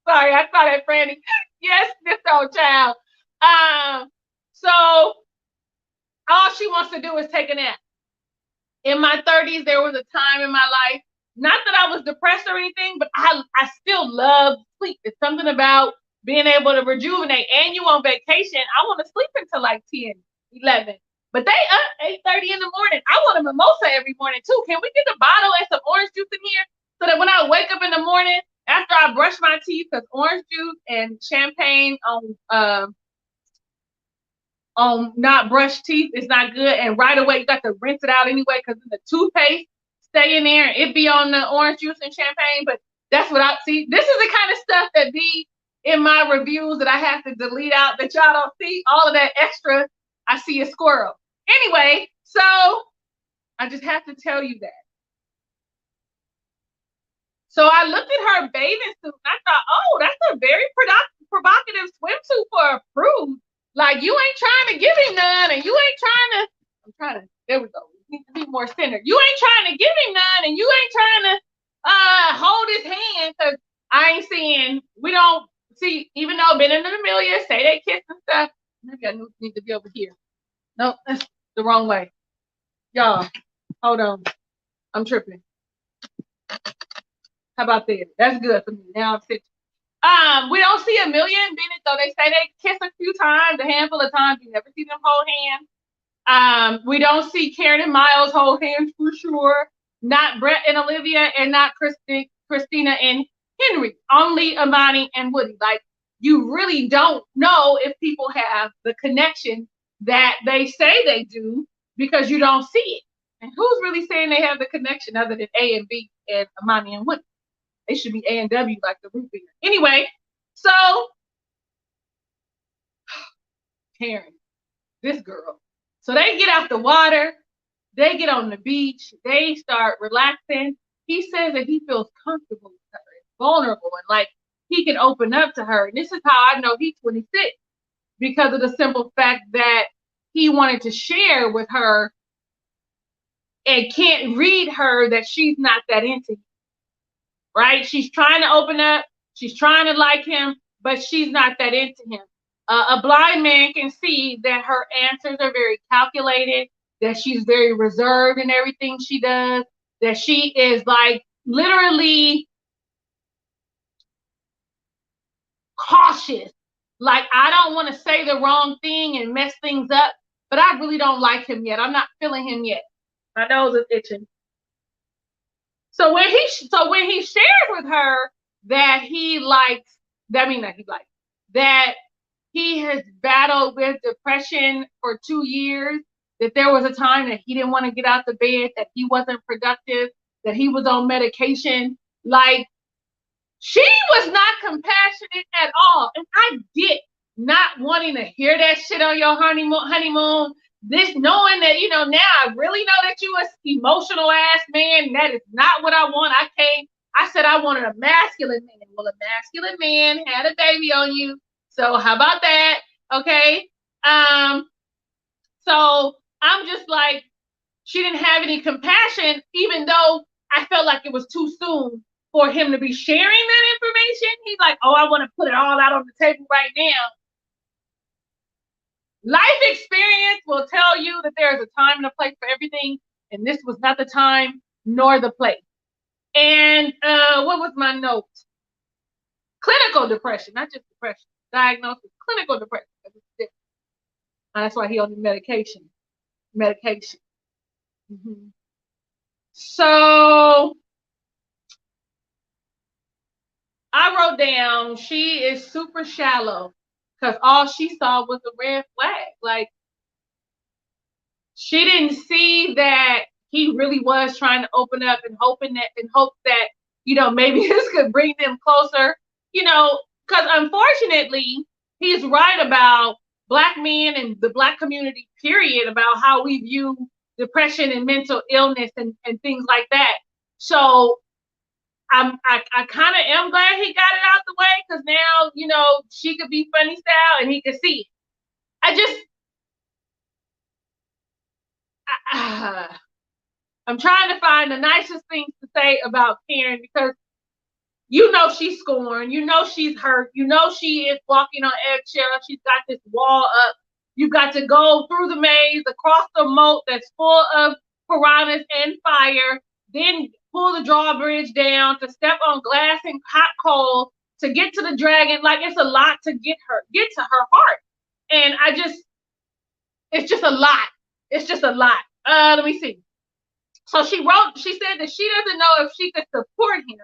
Sorry, I saw that, Franny. Yes, this old child. So all she wants to do is take a nap. In my 30s, there was a time in my life, not that I was depressed or anything, but I still love sleep. It's something about being able to rejuvenate. And you on vacation, I want to sleep until like 10, 11. But they up 8:30 in the morning. I want a mimosa every morning too. Can we get a bottle and some orange juice in here so that when I wake up in the morning, after I brush my teeth, because orange juice and champagne on not brushed teeth is not good. And right away, you got to rinse it out anyway because the toothpaste stay in there and it be on the orange juice and champagne. But that's what I see. This is the kind of stuff that be in my reviews that I have to delete out that y'all don't see. All of that extra, I see a squirrel. Anyway, so I just have to tell you that. So I looked at her bathing suit and I thought, oh, that's a very provocative swimsuit for a prude. Like, you ain't trying to give him none, and you ain't trying to, there we go. We need to be more centered. You ain't trying to give him none, and you ain't trying to hold his hand, because I ain't seeing, we don't see, even though Bennett and Amelia say they kiss and stuff, maybe I need to be over here. No, that's the wrong way. Y'all, hold on. I'm tripping. How about that? That's good for me. Now I'm sitting. We don't see Amelia and Bennett, though. They say they kiss a few times, a handful of times. You never see them hold hands. We don't see Karen and Miles hold hands for sure. Not Brett and Olivia, and not Christina and Henry. Only Amani and Woody. Like, you really don't know if people have the connection that they say they do because you don't see it. And who's really saying they have the connection other than A and B and Amani and Woody? They should be A and W like the root beer. Anyway, so Karen, this girl. So they get out the water, they get on the beach, they start relaxing. He says that he feels comfortable with her, vulnerable, and like he can open up to her. And this is how I know he's 26, because of the simple fact that he wanted to share with her and can't read her that she's not that into him. Right? She's trying to open up. She's trying to like him, but she's not that into him. A blind man can see that her answers are very calculated, that she's very reserved in everything she does, that she is like literally cautious. Like, I don't want to say the wrong thing and mess things up, but I really don't like him yet. I'm not feeling him yet. My nose is itching. So when he shared with her that that he has battled with depression for 2 years, that there was a time that he didn't want to get out the bed, that he wasn't productive, that he was on medication, like, she was not compassionate at all. And I get not wanting to hear that shit on your honeymoon. This knowing that, now I really know that you a emotional ass man. That is not what I want. I said I wanted a masculine man. Well, a masculine man had a baby on you. So how about that? Okay. So I'm just like, she didn't have any compassion, even though I felt like it was too soon for him to be sharing that information. He's like, oh, I want to put it all out on the table right now. Life experience will tell you that there is a time and a place for everything, and this was not the time nor the place. And what was my note? Clinical depression, not just depression. Diagnosis, clinical depression. That's why he on the medication. Mm-hmm. So I wrote down, she is super shallow, because all she saw was a red flag. Like, she didn't see that he really was trying to open up and hope that, maybe this could bring them closer, because unfortunately, he's right about Black men and the Black community, period, about how we view depression and mental illness and things like that. So I kind of am glad he got it out the way, because now, she could be funny style and he could see it. I'm trying to find the nicest things to say about Karen, because she's scorned, she's hurt, she is walking on eggshells, she's got this wall up. You've got to go through the maze, across the moat that's full of piranhas and fire, then pull the drawbridge down, to step on glass and hot coal, to get to the dragon. Like, it's a lot to get to her heart. And it's just a lot. It's just a lot. Let me see. So she said that she doesn't know if she could support him.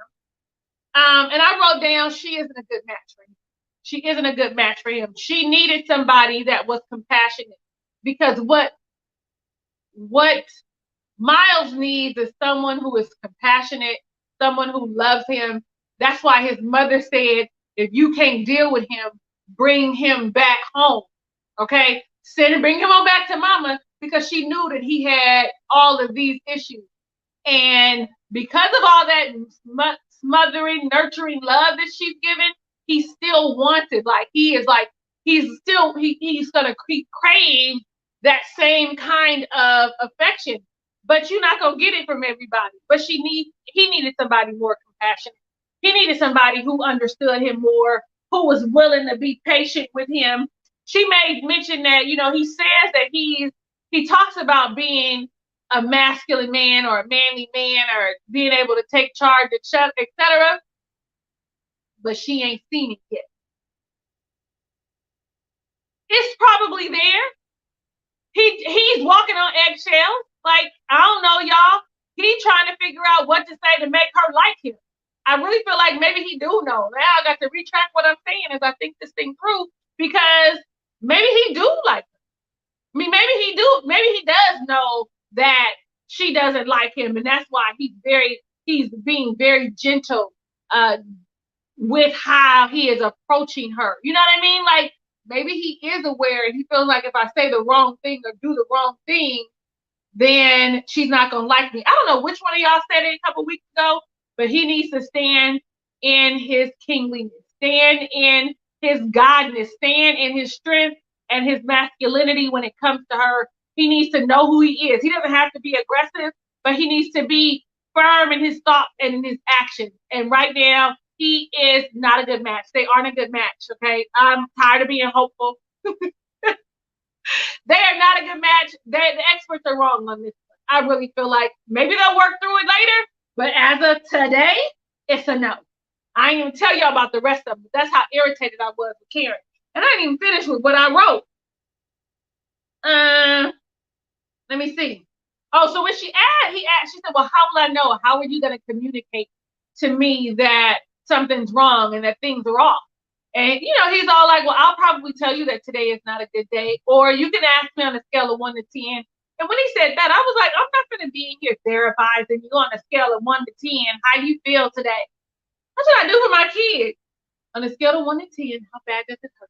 And I wrote down, she isn't a good match for him. She isn't a good match for him. She needed somebody that was compassionate. because what Miles needs is someone who is compassionate, someone who loves him. That's why his mother said, if you can't deal with him, bring him back home. Okay? Bring him on back to mama, because she knew that he had all of these issues. And because of all that smothering, nurturing love that she's given, he still wants it. He's gonna crave that same kind of affection. But you're not gonna get it from everybody. But he needed somebody more compassionate. He needed somebody who understood him more, who was willing to be patient with him. She made mention that, he says that he talks about being a masculine man or a manly man or being able to take charge, etc. But she ain't seen it yet. It's probably there. He's walking on eggshells. Like, I don't know, y'all. He's trying to figure out what to say to make her like him. I really feel like maybe he do know. Now I got to retract what I'm saying as I think this thing through, because maybe he do like her. I mean, maybe he does know that she doesn't like him, and that's why he's being very gentle with how he is approaching her. You know what I mean? Like, maybe he is aware and he feels like if I say the wrong thing or do the wrong thing, then she's not gonna like me. I don't know which one of y'all said it a couple weeks ago, but he needs to stand in his kingliness, stand in his godness, stand in his strength and his masculinity when it comes to her. He needs to know who he is. He doesn't have to be aggressive, but he needs to be firm in his thoughts and in his actions. And right now, he is not a good match. They aren't a good match, okay? I'm tired of being hopeful. They are not a good match. The experts are wrong on this one. I really feel like maybe they'll work through it later, but as of today, it's a no. I ain't even tell y'all about the rest of them. That's how irritated I was with Karen. And I didn't even finish with what I wrote. Let me see. Oh, so when she said, well, how will I know? How are you going to communicate to me that something's wrong and that things are off? And, he's all like, well, I'll probably tell you that today is not a good day. Or you can ask me on a scale of 1 to 10. And when he said that, I was like, I'm not going to be in here therapizing you on a scale of 1 to 10. How you feel today? That's what I do for my kids. On a scale of 1 to 10, how bad does it hurt?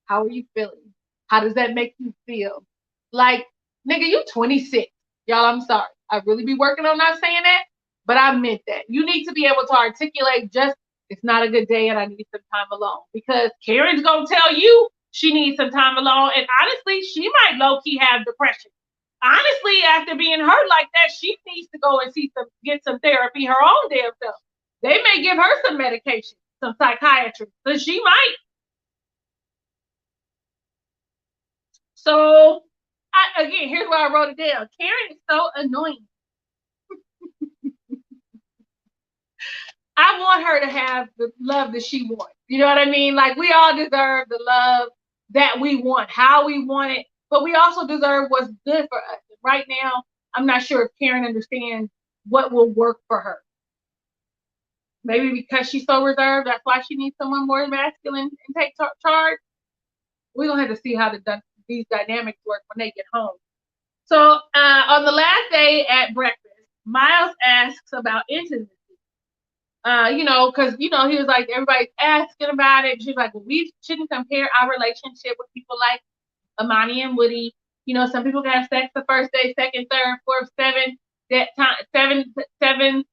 How are you feeling? How does that make you feel? Like, nigga, you 26. Y'all, I'm sorry. I really be working on not saying that, but I meant that. You need to be able to articulate just, it's not a good day and I need some time alone. Because Karen's going to tell you she needs some time alone. And honestly, she might low-key have depression. Honestly, after being hurt like that, she needs to go and get some therapy her own damn self. They may give her some medication, some psychiatry. So she might. So, again, here's where I wrote it down. Karen is so annoying. I want her to have the love that she wants. You know what I mean? Like, we all deserve the love that we want, how we want it, but we also deserve what's good for us. Right now, I'm not sure if Karen understands what will work for her. Maybe because she's so reserved, that's why she needs someone more masculine and take charge. We're going to have to see how these dynamics work when they get home. So on the last day at breakfast, Miles asks about intimacy. Because, he was like, everybody's asking about it. She's like, well, we shouldn't compare our relationship with people like Amani and Woody. Some people got sex the first day, second, third, fourth, seven, that time, seven,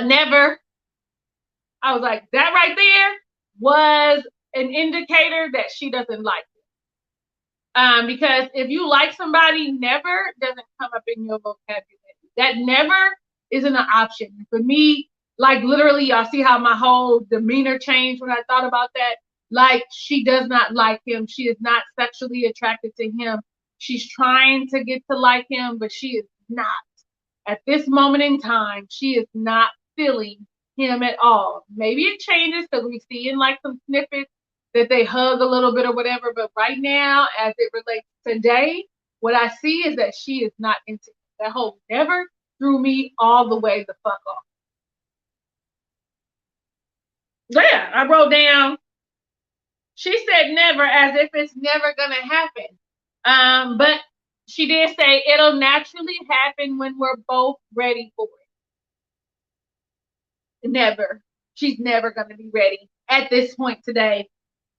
never. I was like, that right there was an indicator that she doesn't like it. Because if you like somebody, never doesn't come up in your vocabulary. That never isn't an option. For me, like, literally, y'all see how my whole demeanor changed when I thought about that? Like, she does not like him. She is not sexually attracted to him. She's trying to get to like him, but she is not. At this moment in time, she is not feeling him at all. Maybe it changes because we see in like some snippets that they hug a little bit or whatever. But right now, as it relates today, what I see is that she is not into it. That whole never threw me all the way the fuck off. Yeah, I wrote down, she said never as if it's never gonna happen. But she did say it'll naturally happen when we're both ready for it. Never. She's never gonna be ready at this point today.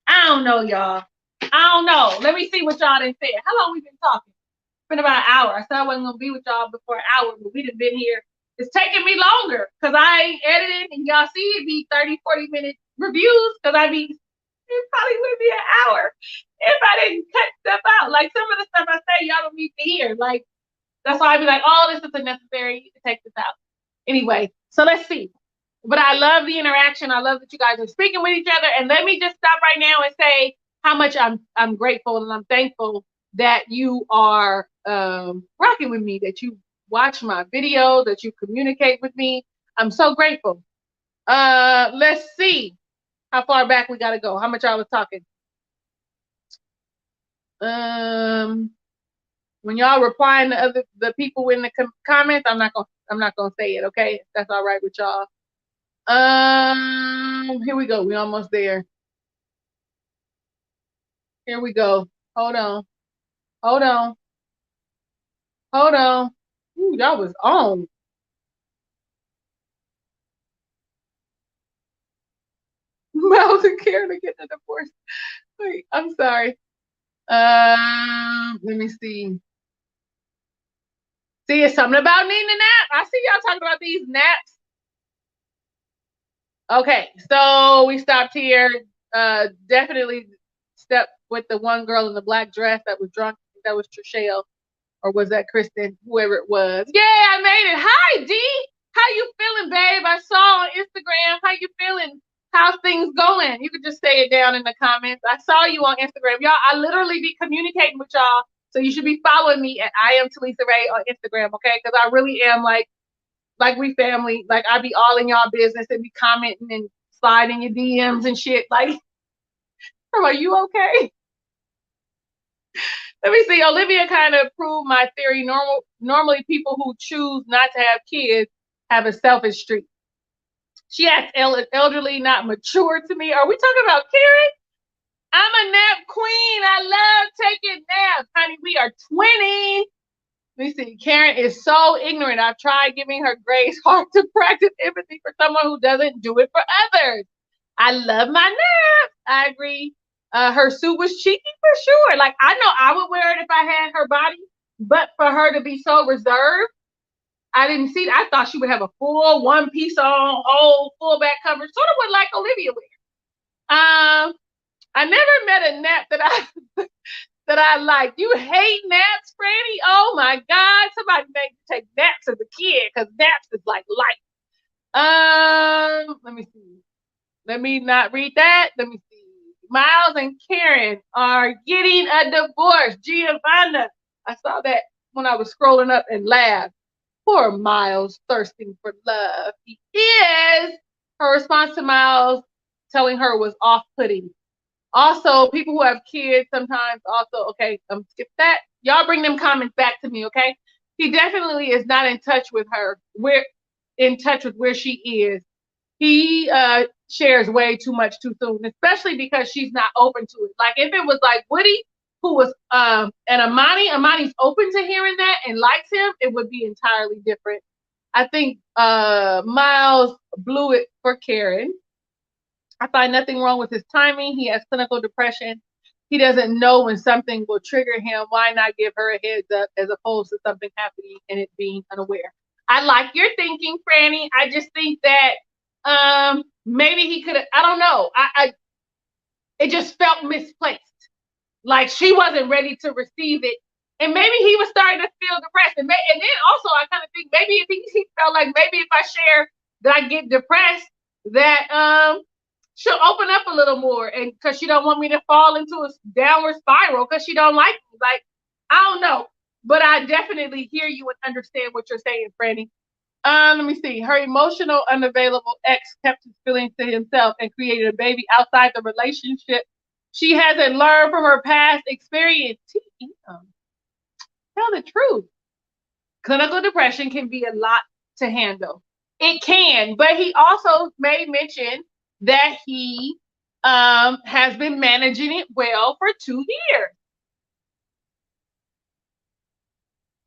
I don't know, y'all. I don't know. Let me see what y'all done said. How long we been talking? It's been about an hour. I said I wasn't gonna be with y'all before an hour, but we done been here. It's taking me longer because I ain't editing, and y'all see it be 30, 40-minute reviews because it probably would be an hour if I didn't cut stuff out. Like some of the stuff I say, y'all don't need to hear. Like that's why I'd be like, oh, this is unnecessary. To take this out. Anyway, so let's see. But I love the interaction. I love that you guys are speaking with each other. And let me just stop right now and say how much I'm grateful and I'm thankful that you are rocking with me, that you watch my videos, that you communicate with me. I'm so grateful. Let's see how far back we gotta go. How much I was talking. When y'all replying to the people in the comments, I'm not gonna say it. Okay, if that's all right with y'all. Here we go. We almost there. Here we go. Hold on. Hold on. Hold on. Ooh, y'all was on. Miles and Karen to get the divorce. Wait, I'm sorry. Let me see. See, it's something about needing a nap. I see y'all talking about these naps. Okay, so we stopped here. Definitely stepped with the one girl in the black dress that was drunk. That was Trishelle, or was that Kristen? Whoever it was. Yeah, I made it. Hi, D. How you feeling, babe? I saw on Instagram. How you feeling? How's things going? You could just say it down in the comments. I saw you on Instagram, y'all. I literally be communicating with y'all, so you should be following me at I am Talisa Ray on Instagram, okay? Because I really am like we family. Like I be all in y'all business and be commenting and sliding your DMs and shit. Like, are you okay? Let me see. Olivia kind of proved my theory. Normally, people who choose not to have kids have a selfish streak. She acts elderly, not mature to me. Are we talking about Karen? I'm a nap queen. I love taking naps, honey. We are 20. Let me see. Karen is so ignorant. I've tried giving her grace. Hard to practice empathy for someone who doesn't do it for others. I love my naps. I agree. Her suit was cheeky for sure. Like I know I would wear it if I had her body, but for her to be so reserved, I didn't see. I thought she would have a full one piece on, whole full back coverage, sort of what like Olivia wears. I never met a nap that I like. You hate naps, Franny? Oh my God! Somebody made you take naps as a kid because naps is like life. Let me see. Let me not read that. Let me see. Miles and Karen are getting a divorce. Giovanna. I saw that when I was scrolling up and laughed. Poor Miles thirsting for love. He is. Her response to Miles telling her was off-putting. Also, people who have kids sometimes also, okay, skip that. Y'all bring them comments back to me, okay? He definitely is not in touch with her. We're in touch with where she is. He shares way too much too soon, especially because she's not open to it. Like if it was like Woody, who was and Amani's open to hearing that and likes him, it would be entirely different. I think Miles blew it for Karen. I find nothing wrong with his timing. He has clinical depression. He doesn't know when something will trigger him. Why not give her a heads up as opposed to something happening and it being unaware? I like your thinking, Franny. I just think that maybe he could have, I don't know. It just felt misplaced. Like she wasn't ready to receive it. And maybe he was starting to feel depressed. And then also I kind of think maybe if he felt like maybe if I share that I get depressed, that she'll open up a little more, and because she don't want me to fall into a downward spiral because she don't like me. Like, I don't know. But I definitely hear you and understand what you're saying, Franny. Let me see. Her emotional, unavailable ex kept his feelings to himself and created a baby outside the relationship. She hasn't learned from her past experience. Tell the truth. Clinical depression can be a lot to handle. It can, but he also made mention that he has been managing it well for 2 years.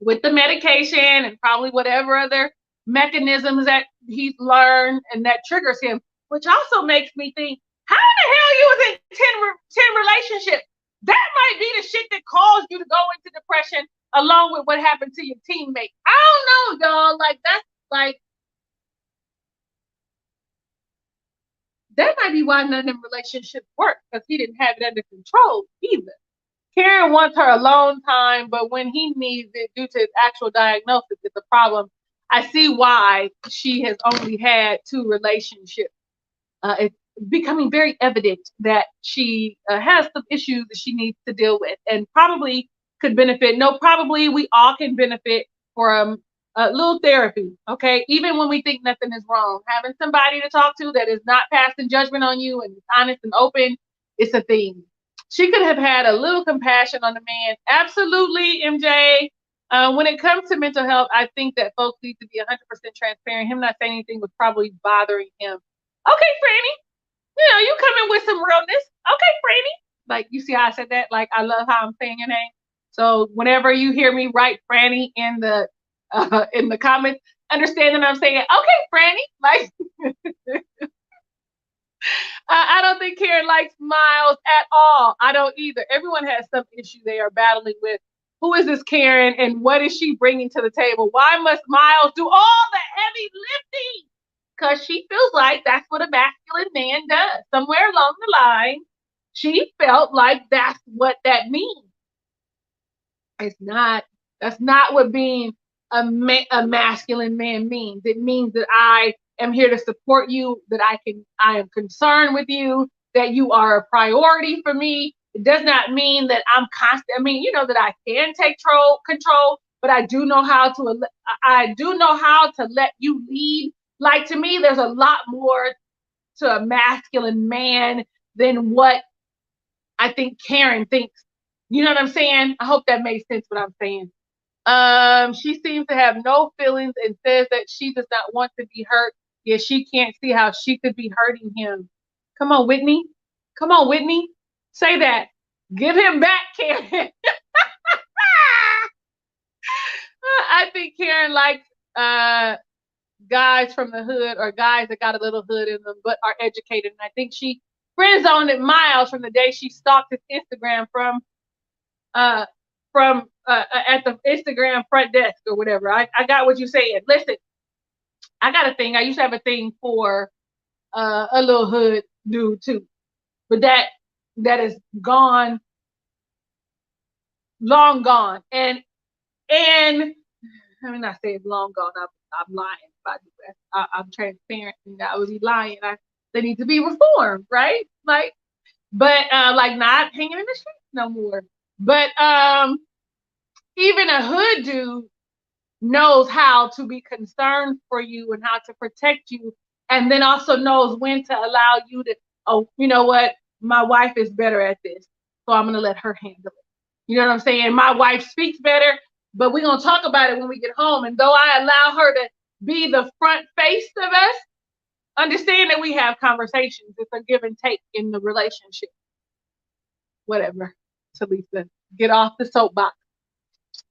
with the medication and probably whatever other mechanisms that he's learned and that triggers him, which also makes me think, how the hell you was in 10 relationships? That might be the shit that caused you to go into depression along with what happened to your teammate. I don't know, y'all. Like, that's like, that might be why none of them relationships work, because he didn't have it under control either. Karen wants her alone time, but when he needs it due to his actual diagnosis, it's a problem. I see why she has only had 2 relationships. It's becoming very evident that she has some issues that she needs to deal with, and probably could benefit. No, probably we all can benefit from a little therapy. Okay, even when we think nothing is wrong, having somebody to talk to that is not passing judgment on you and is honest and open, it's a thing. She could have had a little compassion on the man. Absolutely, MJ. When it comes to mental health, I think that folks need to be 100% transparent. Him not saying anything was probably bothering him. Okay, Franny, you come in with some realness. Okay, Franny. Like, you see how I said that? Like, I love how I'm saying your name. So whenever you hear me write Franny in the comments, understand that I'm saying, okay, Franny. Like, I don't think Karen likes Miles at all. I don't either. Everyone has some issue they are battling with. Who is this Karen, and what is she bringing to the table? Why must Miles do all the heavy lifting? Because she feels like that's what a masculine man does. Somewhere along the line, she felt like that's what that means. It's not. That's not what being a masculine man means. It means that I am here to support you, that I am concerned with you, that you are a priority for me. It does not mean that I'm constant. I mean, that I can take control, but I do know how to let you lead. Like, to me, there's a lot more to a masculine man than what I think Karen thinks. You know what I'm saying? I hope that makes sense what I'm saying. She seems to have no feelings and says that she does not want to be hurt. Yet she can't see how she could be hurting him. Come on, Whitney. Come on, Whitney. Say that. Give him back, Karen. I think Karen likes guys from the hood, or guys that got a little hood in them but are educated. And I think she friend zoned Miles from the day she stalked his Instagram from at the Instagram front desk or whatever. I got what you said. Listen, I got a thing. I used to have a thing for a little hood dude too, but that is gone, long gone. And I mean, I say it's long gone. I'm lying if I do that. I'm transparent, and I would be lying. They need to be reformed, right? Like, but like, not hanging in the streets no more. But even a hood dude knows how to be concerned for you and how to protect you, and then also knows when to allow you to, oh, you know what, my wife is better at this, so I'm gonna let her handle it. You know what I'm saying? My wife speaks better, but we're gonna talk about it when we get home. And though I allow her to be the front face of us, understand that we have conversations. It's a give and take in the relationship. Whatever. Talisa, get off the soapbox.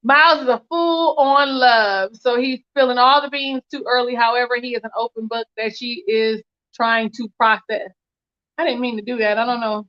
Miles is a fool on love, so he's spilling all the beans too early. However, he is an open book that she is trying to process. I didn't mean to do that. I don't know.